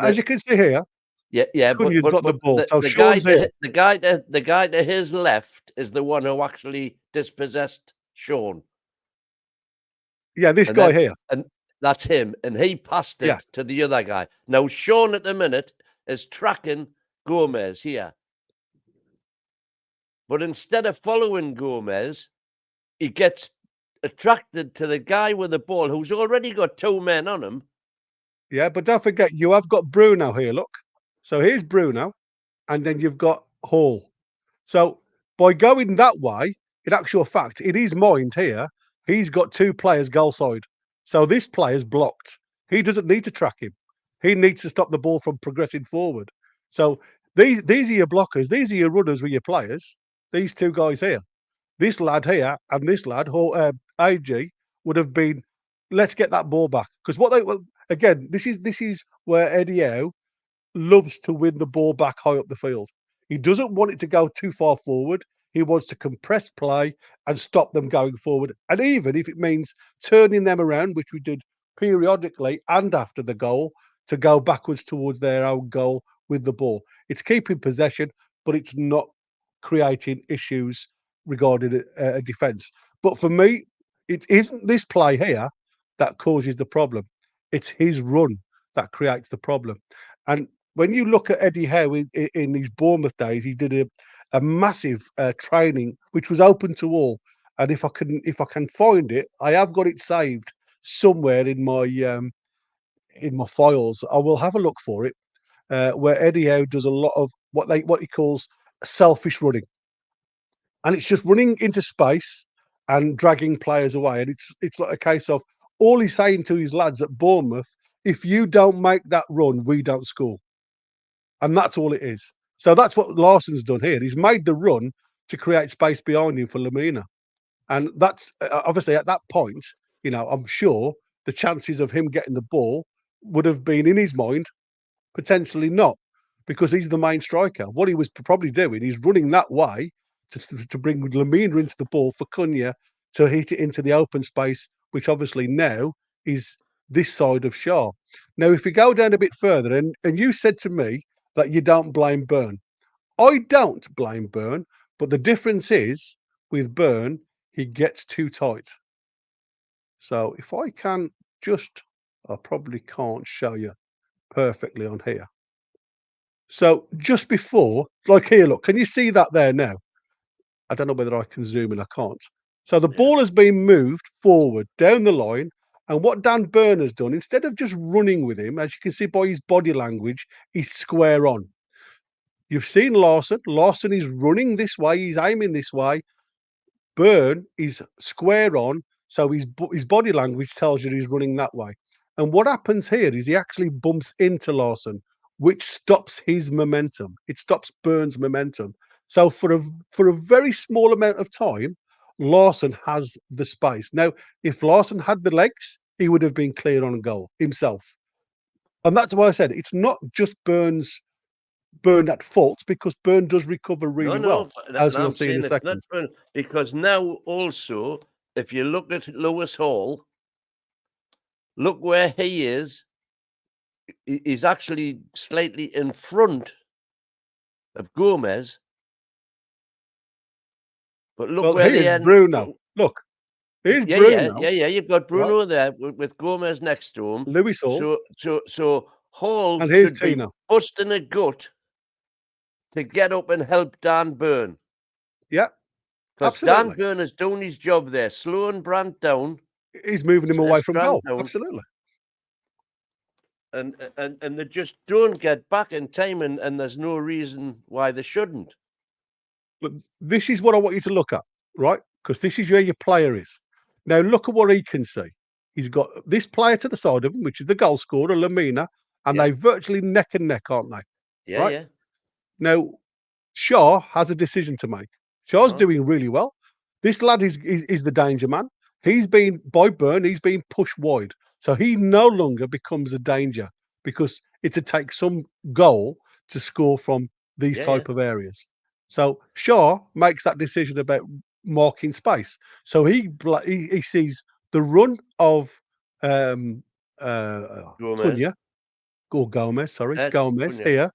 As you can see here, Yeah. Cunha's got the ball. So the Sean's here. the guy to his left is the one who actually dispossessed Sean. Yeah, this And guy then- here. And that's him. And he passed it Yeah. to the other guy. Now, Sean at the minute is tracking Gomez here. But instead of following Gomez, he gets attracted to the guy with the ball who's already got 2 men on him. Yeah, but don't forget, you have got Bruno here, look. So here's Bruno, and then you've got Hall. So by going that way, in actual fact, in his mind here, he's got 2 players goal side. So this player's blocked. He doesn't need to track him. He needs to stop the ball from progressing forward. So these are your blockers. These are your runners with your players. These 2 guys here. This lad here and this lad, AG, would have been, let's get that ball back. Because again, this is where Eddie Howe loves to win the ball back high up the field. He doesn't want it to go too far forward. He wants to compress play and stop them going forward. And even if it means turning them around, which we did periodically and after the goal, to go backwards towards their own goal with the ball. It's keeping possession, but it's not creating issues regarding a defence. But for me, it isn't this play here that causes the problem. It's his run that creates the problem. And when you look at Eddie Howe in his Bournemouth days, he did a massive training which was open to all. And if I can find it, I have got it saved somewhere in my files. I will have a look for it, where Eddie Howe does a lot of what he calls selfish running, and it's just running into space and dragging players away. And it's like a case of all he's saying to his lads at Bournemouth: if you don't make that run, we don't score. And that's all it is. So that's what Larson's done here. He's made the run to create space behind him for Lamina. And that's obviously at that point, I'm sure the chances of him getting the ball would have been in his mind, potentially not, because he's the main striker. What he was probably doing is running that way to bring Lamina into the ball for Cunha to hit it into the open space, which obviously now is this side of Shaw. Now, if we go down a bit further, and you said to me that you don't blame Byrne. I don't blame Byrne, but the difference is with Byrne, he gets too tight. So if I can I probably can't show you perfectly on here. So just before, like here, look, can you see that there now? I don't know whether I can zoom in, I can't. So the ball has been moved forward down the line. And what Dan Byrne has done, instead of just running with him, as you can see by his body language, he's square on. You've seen Larson. Larson is running this way. He's aiming this way. Byrne is square on. So his body language tells you he's running that way. And what happens here is he actually bumps into Larson, which stops his momentum. It stops Byrne's momentum. So for a very small amount of time, Larson has the space. Now, if Larson had the legs, he would have been clear on goal himself. And that's why I said it's not just Byrne at fault, because Byrne does recover really well, as we'll see in a second. Because now also, if you look at Lewis Hall, look where he is. He's actually slightly in front of Gomez. But look where here's Bruno. Look, here's Bruno. Yeah. You've got Bruno there with Gomez next to him. Lewis Hall. So Hall and here's should be Tino. busting a gut to get up and help Dan Byrne. Yeah, because Dan Byrne is doing his job there, slowing Brandt down. He's moving him away from goal. Absolutely. And they just don't get back in time, and there's no reason why they shouldn't. But this is what I want you to look at, right? Because this is where your player is. Now, look at what he can see. He's got this player to the side of him, which is the goal scorer, Lamina, and they virtually neck and neck, aren't they? Yeah, right? yeah. Now, Shaw has a decision to make. Shaw's doing really well. This lad is the danger man. He's been, by Byrne, he's been pushed wide. So he no longer becomes a danger, because it's to take some goal to score from these type of areas. So Shaw makes that decision about marking space. So he sees the run of Cunha, or Gomez, Gomez here,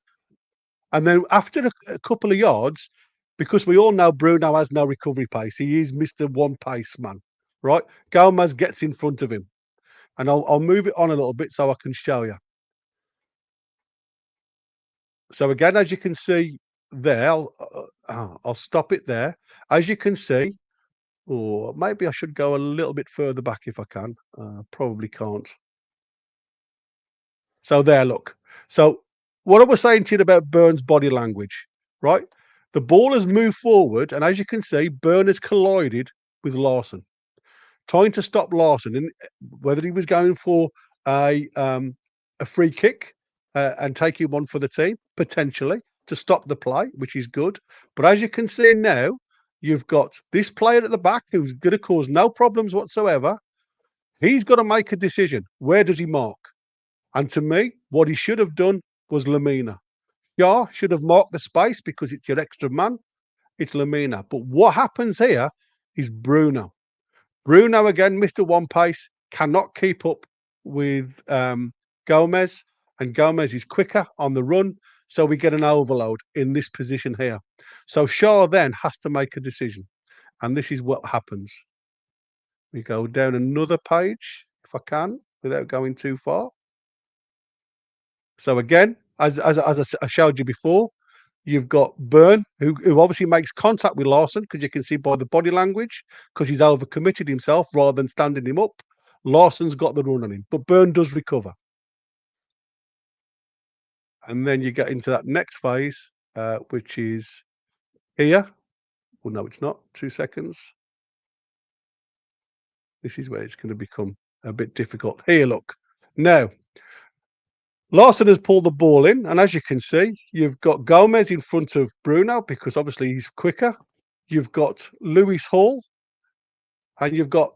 And then after a couple of yards, because we all know Bruno has no recovery pace, he is Mr. One Pace man, right? Gomez gets in front of him. And I'll move it on a little bit so I can show you. So again, as you can see there, I'll stop it there. As you can see, or maybe I should go a little bit further back if I can. Probably can't. So there, look. So what I was saying to you about Burns' body language, right? The ball has moved forward, and as you can see, Burn has collided with Larson, trying to stop Larson, and whether he was going for a free kick and taking one for the team, potentially, to stop the play, which is good. But as you can see now, you've got this player at the back who's going to cause no problems whatsoever. He's got to make a decision. Where does he mark? And to me, what he should have done was Lamina. Shaw should have marked the space because it's your extra man. It's Lamina. But what happens here is Bruno. Bruno, again, Mr. One Pace, cannot keep up with Gomez. And Gomez is quicker on the run. So we get an overload in this position here. So Shaw then has to make a decision. And this is what happens. We go down another page, if I can, without going too far. So again, as I showed you before, you've got Burn, who obviously makes contact with Larson, because you can see by the body language, because he's overcommitted himself rather than standing him up. Larson's got the run on him, but Burn does recover. And then you get into that next phase, which is here. Well, no, it's not. 2 seconds. This is where it's going to become a bit difficult. Here, look. Now, Larson has pulled the ball in, and as you can see, you've got Gomez in front of Bruno because obviously he's quicker. You've got Lewis Hall, and you've got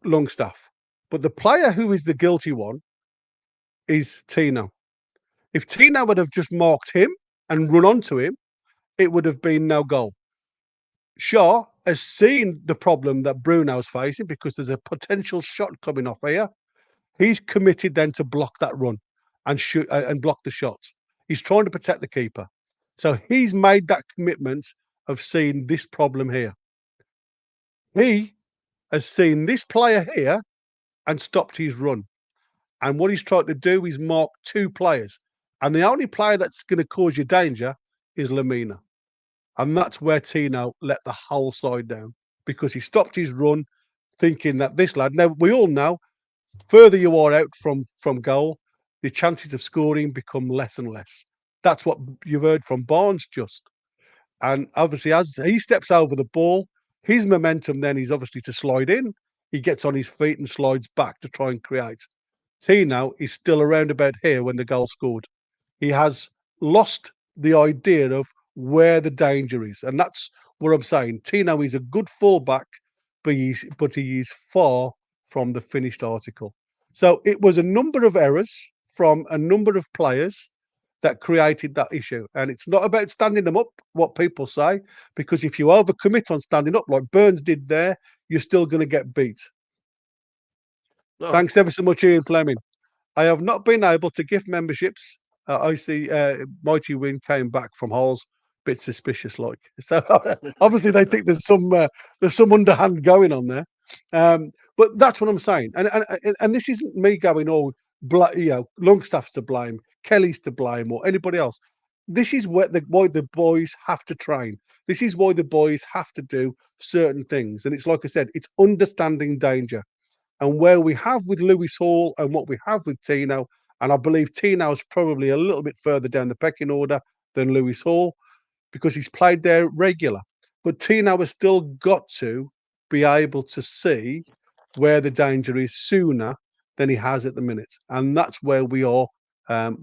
Longstaff. But the player who is the guilty one is Tino. If Tino would have just marked him and run onto him, it would have been no goal. Shaw has seen the problem that Bruno's facing because there's a potential shot coming off here. He's committed then to block that run and shoot and block the shots. He's trying to protect the keeper. So he's made that commitment of seeing this problem here. He has seen this player here and stopped his run. And what he's trying to do is mark 2 players. And the only player that's going to cause you danger is Lamina. And that's where Tino let the whole side down because he stopped his run thinking that this lad, now we all know, further you are out from goal, the chances of scoring become less and less. That's what you've heard from Barnes just. And obviously, as he steps over the ball, his momentum then is obviously to slide in. He gets on his feet and slides back to try and create. Tino is still around about here when the goal scored. He has lost the idea of where the danger is. And that's what I'm saying. Tino is a good fullback, but he is far from the finished article. So it was a number of errors from a number of players that created that issue. And it's not about standing them up, what people say, because if you overcommit on standing up like Burns did there, you're still going to get beat. No. Thanks ever so much, Ian Fleming. I have not been able to gift memberships. I see Mighty Win came back from Halls, bit suspicious like. So obviously they think there's some underhand going on there. But that's what I'm saying. And this isn't me going, oh, Longstaff's to blame, Kelly's to blame, or anybody else. This is why the boys have to train. This is why the boys have to do certain things. And it's like I said, it's understanding danger. And where we have with Lewis Hall and what we have with Tino, and I believe Tino's probably a little bit further down the pecking order than Lewis Hall because he's played there regular. But Tino has still got to be able to see where the danger is sooner than he has at the minute. And that's where we are.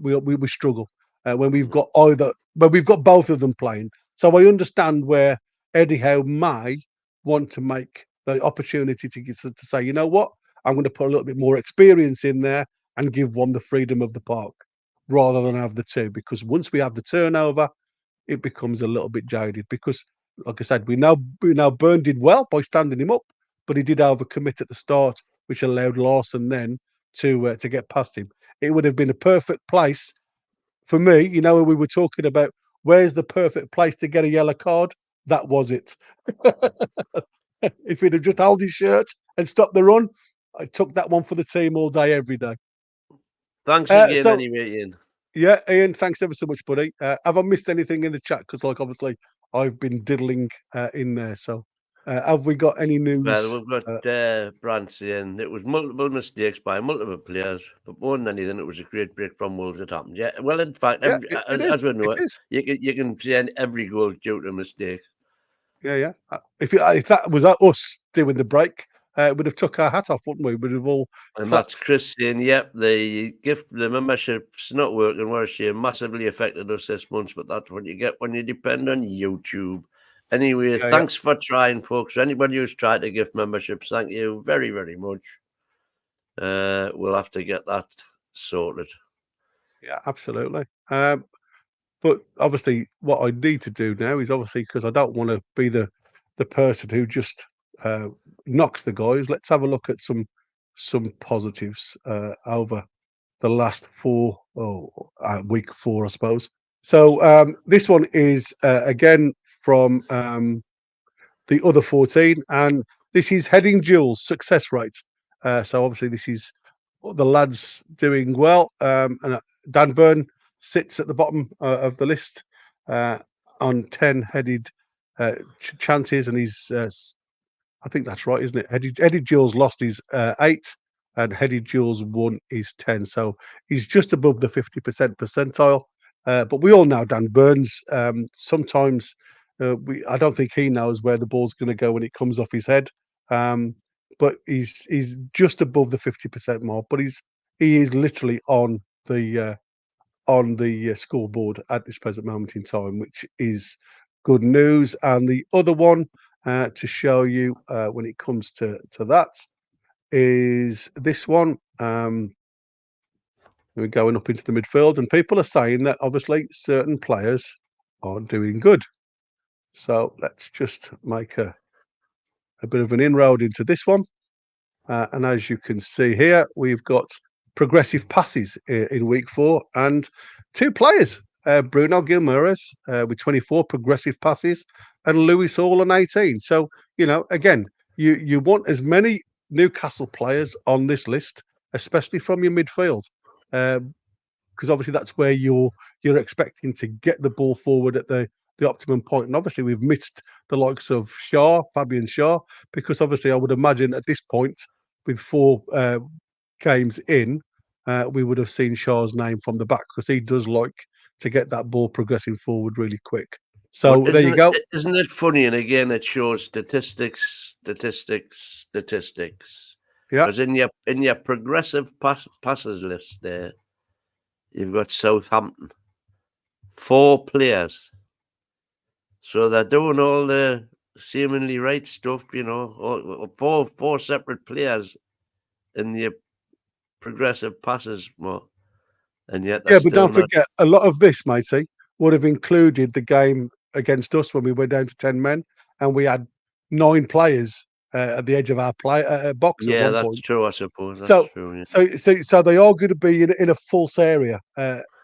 We struggle when we've got both of them playing. So I understand where Eddie Howe may want to make the opportunity to say, you know what, I'm going to put a little bit more experience in there and give one the freedom of the park rather than have the two. Because once we have the turnover, it becomes a little bit jaded. Because, like I said, we know Burn did well by standing him up, but he did overcommit at the start, which allowed Larson then to get past him. It would have been a perfect place for me, when we were talking about where's the perfect place to get a yellow card? That was it. If he'd have just held his shirt and stopped the run, I took that one for the team all day, every day. Thanks again, So, anyway, Ian. yeah, Ian, thanks ever so much, buddy. Have I missed anything in the chat? Because, like, obviously, I've been diddling in there. So, have we got any news? Well, we've got Brand saying it was multiple mistakes by multiple players, but more than anything, it was a great break from Wolves that happened. Yeah, well, in fact, Yeah, as we know it is. you can say every goal due to mistake. Yeah. If that was us doing the break, we'd have took our hat off, wouldn't we? We'd have all. And clapped. that's Chris saying, yep, the membership's not working. We're saying massively affected us this month, but that's what you get when you depend on YouTube. Anyway, thanks for trying, folks. Anybody who's tried to gift memberships, thank you very, very much. We'll have to get that sorted. Yeah, absolutely. But obviously, what I need to do now is obviously, because I don't want to be the person who just knocks the guys. Let's have a look at some positives over the last week 4, I suppose. So this one is again from the other 14, and this is heading duels success rate. So obviously, this is the lads doing well, and Dan Byrne sits at the bottom of the list on 10 headed chances, and he's I think that's right, isn't it? Headed duels lost is 8, and headed duels won is 10. So he's just above the 50% percentile. But we all know Dan Burns. Sometimes I don't think he knows where the ball's going to go when it comes off his head. But he's just above the 50% mark. But he is literally on the scoreboard at this present moment in time, which is good news. And the other one to show you when it comes to that is this one. We're going up into the midfield, and people are saying that obviously certain players aren't doing good. So let's just make a bit of an inroad into this one. And as you can see here, we've got progressive passes in week 4, and 2 players, Bruno Guimaraes with 24 progressive passes, and Lewis Hall on 18. So, again, you want as many Newcastle players on this list, especially from your midfield, because obviously that's where you're expecting to get the ball forward at the optimum point. And obviously we've missed the likes of Fabian Schär, because obviously I would imagine at this point, with 4 games in, we would have seen Schär's name from the back, because he does like to get that ball progressing forward really quick. So there you go. Isn't it funny? And again, it shows statistics. Yeah. Because in your progressive passes list there, you've got Southampton, 4 players. So they're doing all the seemingly right stuff, four separate players in the progressive passes more. And yet, but don't forget, a lot of this, matey, would have included the game against us when we went down to 10 men, and we had 9 players at the edge of our box. Yeah, at one that's point. true. I suppose that's true. Yeah. So they are going to be in a false area,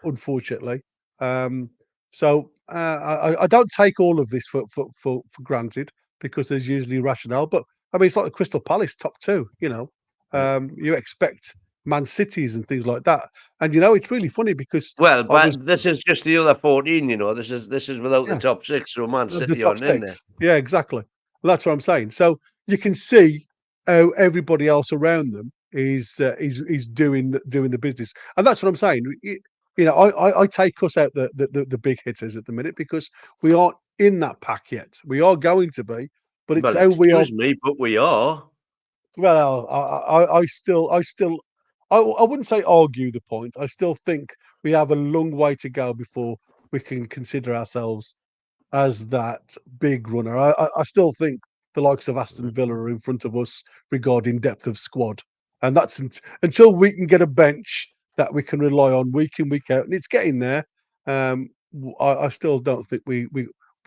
unfortunately. So I don't take all of this for granted, because there's usually rationale. But I mean, it's like the Crystal Palace top 2. You expect Man Cities and things like that, and it's really funny because but this is just the other 14. This is without the top 6. So Man City the top on in there. Yeah, exactly. Well, that's what I'm saying. So you can see how everybody else around them is doing the business, and that's what I'm saying. I take us out the big hitters at the minute, because we aren't in that pack yet. We are going to be, but it's how we are. But we are. Well, I wouldn't say argue the point. I still think we have a long way to go before we can consider ourselves as that big runner. I still think the likes of Aston Villa are in front of us regarding depth of squad, and that's until we can get a bench that we can rely on week in, week out, and it's getting there. I still don't think we're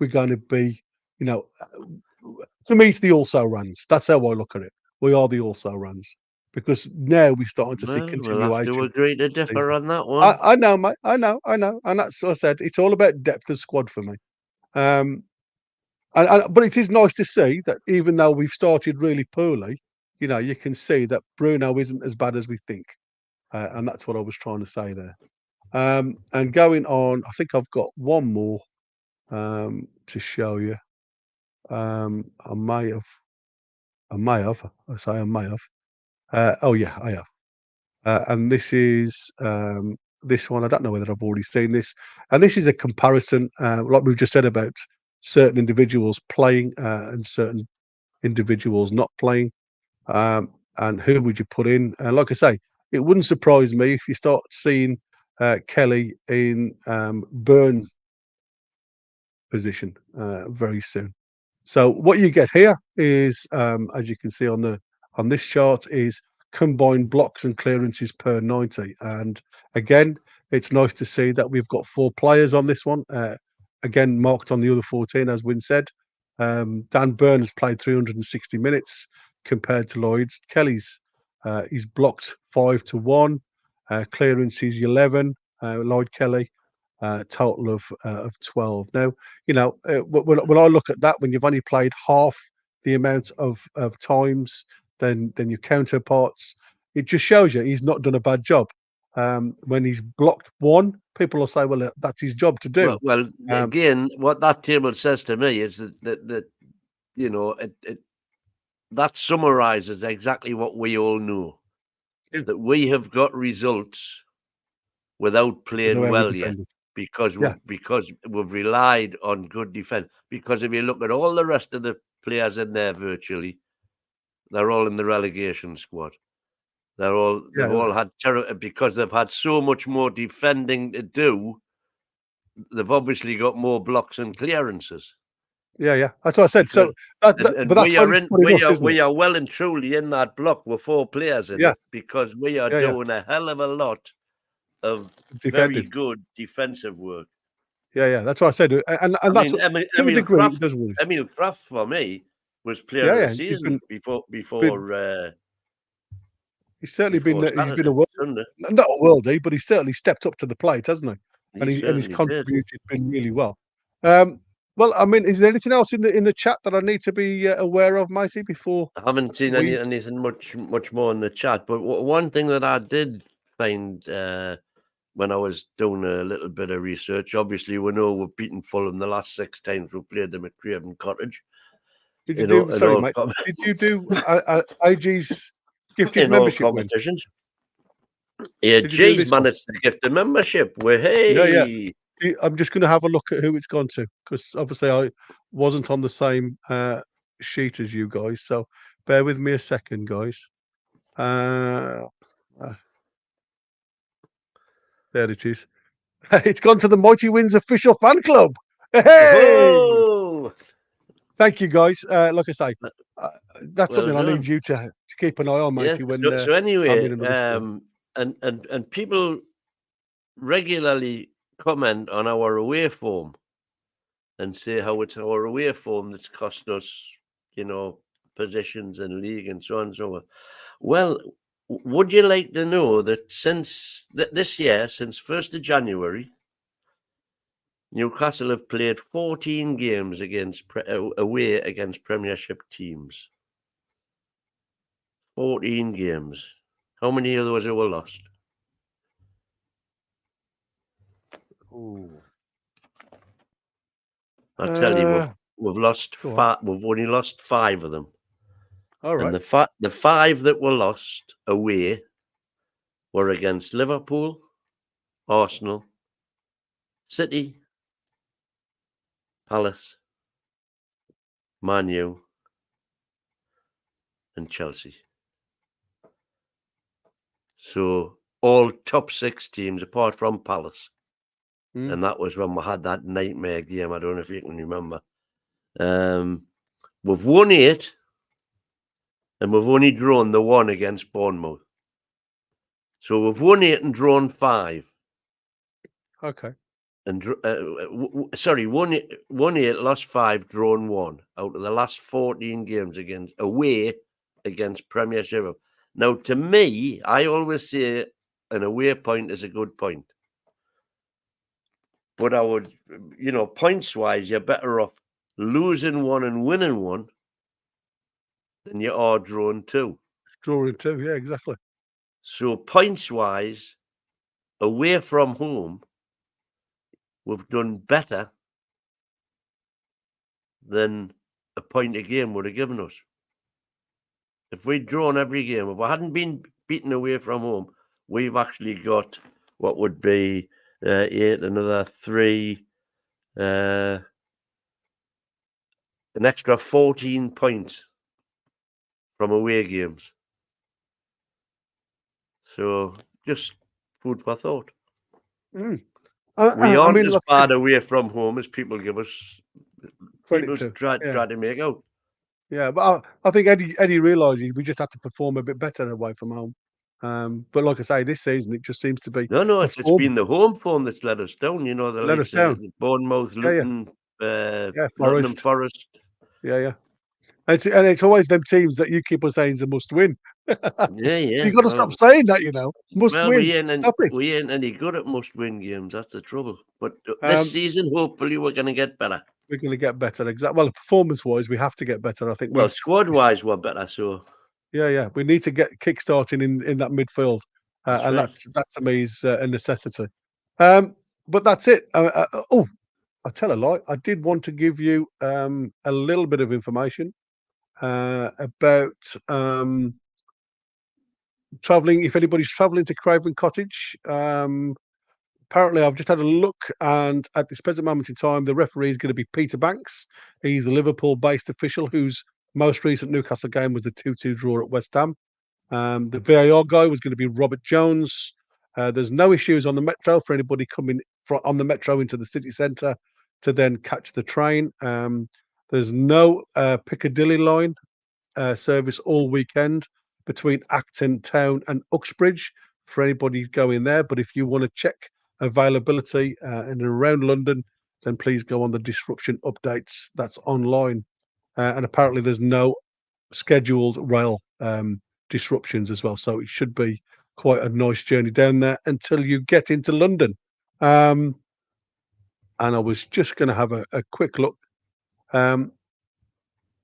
going to be. To me, it's the also runs. That's how I look at it. We are the also runs. because now we're starting to see Well, we'll have continuation. to agree to differ season. on that one. I know, mate. I know, and that's what I said. It's all about depth of squad for me. But it is nice to see that even though we've started really poorly, you know, you can see that Bruno isn't as bad as we think, and that's what I was trying to say there. And going on, I think I've got one more to show you. I may have. I say I may have. Oh yeah, I have. And this is this one. I don't know whether I've already seen this. And this is a comparison, like we've just said about certain individuals playing and certain individuals not playing. And who would you put in? And like I say, it wouldn't surprise me if you start seeing Kelly in Burns' position very soon. So what you get here is, as you can see on this chart, is combined blocks and clearances per 90. And again, it's nice to see that we've got 4 players on this one. Again, marked on the other 14, as Wynn said. Dan Burns played 360 minutes compared to Lloyd's. Kelly's he's blocked 5-1, clearances 11. Lloyd Kelly. Total of 12. Now, you know, when I look at that, when you've only played half the amount of times than your counterparts, it just shows you he's not done a bad job. When he's blocked 1, people will say, well, that's his job to do. Well, again, what that table says to me is that you know, that summarizes exactly what we all know, that we have got results without playing well yet. Because we've relied on good defense. Because if you look at all the rest of the players in there, virtually, they're all in the relegation squad. They've all had because they've had so much more defending to do. They've obviously got more blocks and clearances. Yeah, that's what I said. So, but that's we are well and truly in that block with 4 players in it, because we are doing a hell of a lot of very good defensive work. Yeah, that's what I said. And that's to a degree it does work. Emil Kraft for me was player of the season before. He's certainly been a world, not a worldie, but he's certainly stepped up to the plate, hasn't he? And he's contributed been really well. Well, I mean, is there anything else in the chat that I need to be aware of, Matey, before? I haven't seen anything much more in the chat, but one thing that I did find when I was doing a little bit of research, obviously we know we've beaten Fulham the last 6 times we played them at Craven Cottage. Did you do? Sorry, mate. Did you do AG's gifted membership competitions? Yeah, G's managed to gift the membership. Yeah. I'm just going to have a look at who it's gone to, because obviously I wasn't on the same sheet as you guys. So bear with me a second, guys. There it is. It's gone to the Mighty Winds official fan club. Hey! Oh! Thank you, guys. Like I say, that's something I need you to keep an eye on, Mighty. So anyway, and people regularly comment on our away form and say how it's our away form that's cost us, you know, positions in league and so on and so forth. Well, would you like to know that since this year, since 1st of January, Newcastle have played 14 games away against Premiership teams? 14 games. How many of those were lost? Ooh. I tell you, we've lost 5. We've only lost 5 of them. All right. And the 5 that were lost away were against Liverpool, Arsenal, City, Palace, Man U, and Chelsea. So all top 6 teams apart from Palace. And that was when we had that nightmare game. I don't know if you can remember. We've won 8, and we've only drawn the 1 against Bournemouth. So we've won 8 and drawn 5. Okay. And won 8, lost 5, drawn 1 out of the last 14 games away against Premiership. Now, to me, I always say an away point is a good point. But I would, points-wise, you're better off losing one and winning one than you are drawing two. Drawing two, yeah, exactly. So points-wise, away from home, we've done better than a point a game would have given us. If we'd drawn every game, if we hadn't been beaten away from home, we've actually got what would be 8, another 3, an extra 14 points from away games. So just food for thought. Mm. We aren't as bad away from home as people give us credit to. Try to make out. Yeah, but I think Eddie realises we just have to perform a bit better away from home. But like I say, this season it just seems to be It's been the home form that's let us down. The let us down. Bournemouth, Luton, Nottingham Forest. Yeah. And it's always them teams that you keep on saying is a must win. Yeah. You've got to stop saying that, Must win. We ain't any good at must win games. That's the trouble. But this season, hopefully, we're going to get better. We're going to get better. Exactly. Well, performance-wise, we have to get better. I think. Well, squad-wise, we're better. So. Yeah. We need to get kick-starting in that midfield, and right. that to me is a necessity. But that's it. I tell a lie. I did want to give you a little bit of information about travelling. If anybody's travelling to Craven Cottage, apparently I've just had a look, and at this present moment in time, the referee is going to be Peter Banks. He's the Liverpool-based official whose most recent Newcastle game was the 2-2 draw at West Ham. The VAR guy was going to be Robert Jones. There's no issues on the Metro for anybody coming on the Metro into the city centre to then catch the train. There's no Piccadilly line service all weekend between Acton Town and Uxbridge for anybody going there. But if you want to check availability and around London, then please go on the disruption updates that's online. And apparently there's no scheduled rail disruptions as well. So it should be quite a nice journey down there until you get into London. And I was just going to have a quick look.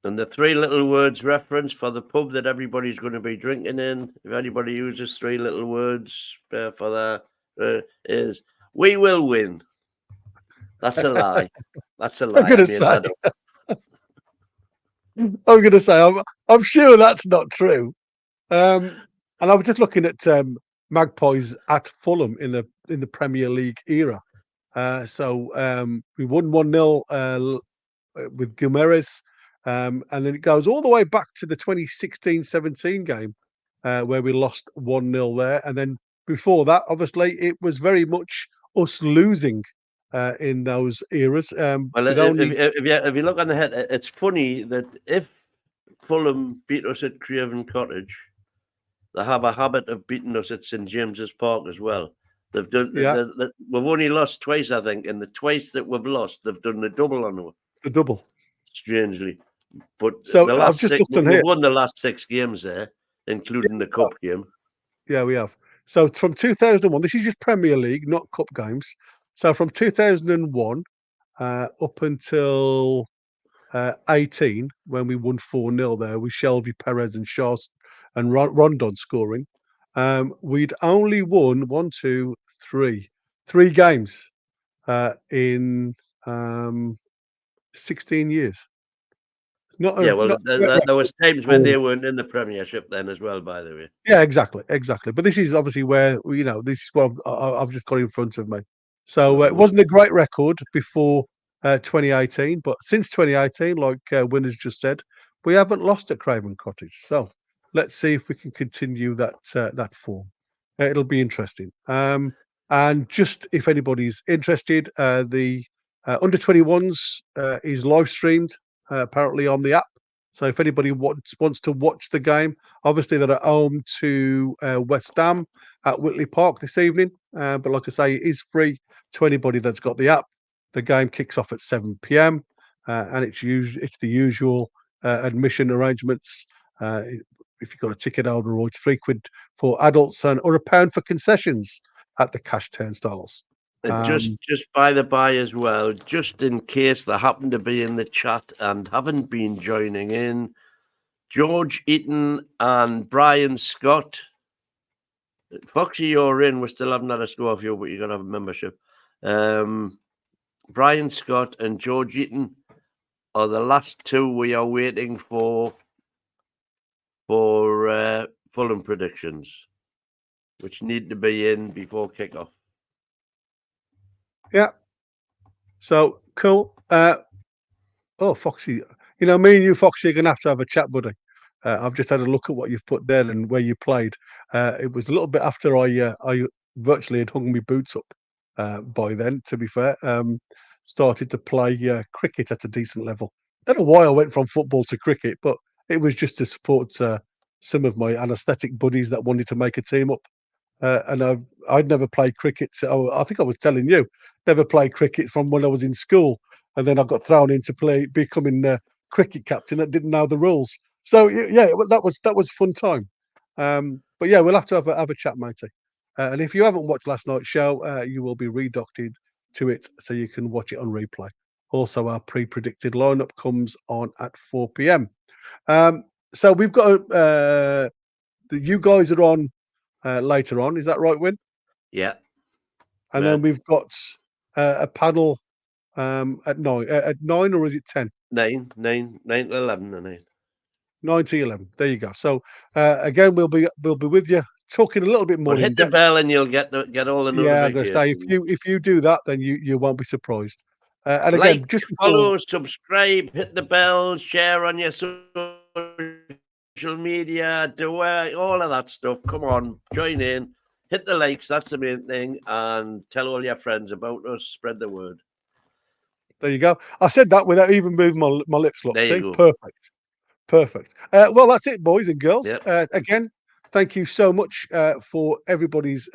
And the 3 little words reference for the pub that everybody's going to be drinking in, if anybody uses 3 little words for that, is we will win. That's a lie. That's a lie. I'm going to say, I'm sure that's not true. And I was just looking at Magpies at Fulham in the Premier League era. So we won 1-0 with Guimaraes. And then it goes all the way back to the 2016-17 game where we lost 1-0 there. And then before that, obviously, it was very much us losing in those eras. If you look on the head, it's funny that if Fulham beat us at Craven Cottage, they have a habit of beating us at St James's Park as well. They've done. Yeah. We've only lost twice, I think, and the twice that we've lost, they've done the double on us. The double, strangely. But so the last we've won the last 6 games there, including the cup game. Yeah, we have. So from 2001, this is just Premier League, not cup games. So from 2001 up until 18, when we won 4-0 there with Shelby, Perez, and Shaw and Rondon scoring, we'd only won 3 games in 16 years. There was times when they weren't in the Premiership then as well, by the way. Yeah, exactly. But this is obviously where this is what I've just got in front of me. So it wasn't a great record before 2018, but since 2018, like Win has just said, we haven't lost at Craven Cottage. So let's see if we can continue that form. It'll be interesting. And just if anybody's interested, the under 21s is live streamed apparently on the app. So if anybody wants to watch the game, obviously they're at home to West Ham at Whitley Park this evening. But like I say, it is free to anybody that's got the app. The game kicks off at 7 p.m. And it's the usual admission arrangements. if you've got a ticket holder, or it's £3 for adults or £1 for concessions at the cash turnstiles. Just by the by as well, just in case they happen to be in the chat and haven't been joining in, George Eaton and Brian Scott. Foxy, you're in. We still haven't had a score for you, but you're going to have a membership. Brian Scott and George Eaton are the last two we are waiting for Fulham predictions, which need to be in before kickoff. Yeah. So cool. Foxy, me and you, Foxy, are going to have a chat, buddy. I've just had a look at what you've put there and where you played. It was a little bit after I virtually had hung my boots up by then, to be fair. Started to play cricket at a decent level. Don't know why I went from football to cricket, but it was just to support some of my anaesthetic buddies that wanted to make a team up. And I'd never played cricket. So I think I was telling you, never played cricket from when I was in school. And then I got thrown into becoming cricket captain. I didn't know the rules. So yeah, that was a fun time. But yeah, we'll have to have a chat, matey. And if you haven't watched last night's show, you will be redirected to it so you can watch it on replay. Also, our pre-predicted lineup comes on at 4 p.m. So we've got you guys are on later on. Is that right, Win? Yeah. And then we've got a panel at 9, or is it 10? 9 to 11, and 9. 9 to 11. There you go. So again, we'll be with you talking a little bit more. But hit the bell and you'll get all the notifications. Yeah, I'm going to say if you do that, then you won't be surprised. And again, just follow, subscribe, hit the bell, share on your social media, do all of that stuff. Come on, join in, hit the likes. That's the main thing, and tell all your friends about us. Spread the word. There you go. I said that without even moving my lips. Look, there you go. Perfect. Well, that's it, boys and girls. Yep. Again, thank you so much for everybody's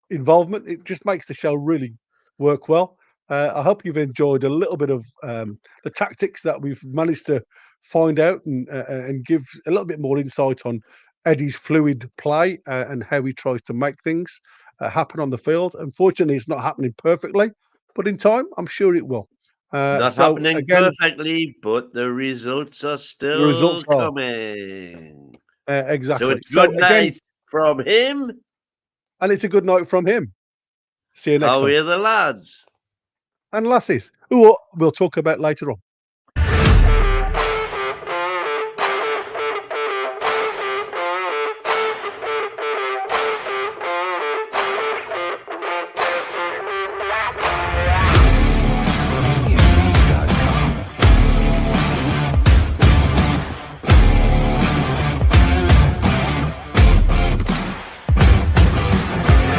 involvement. It just makes the show really work well. I hope you've enjoyed a little bit of the tactics that we've managed to find out and give a little bit more insight on Eddie's fluid play and how he tries to make things happen on the field. Unfortunately, it's not happening perfectly, but in time, I'm sure it will. Not happening perfectly, but the results are still coming. Exactly. So it's good night from him. And it's a good night from him. See you next time. How are the lads? And lasses, who we'll talk about later on.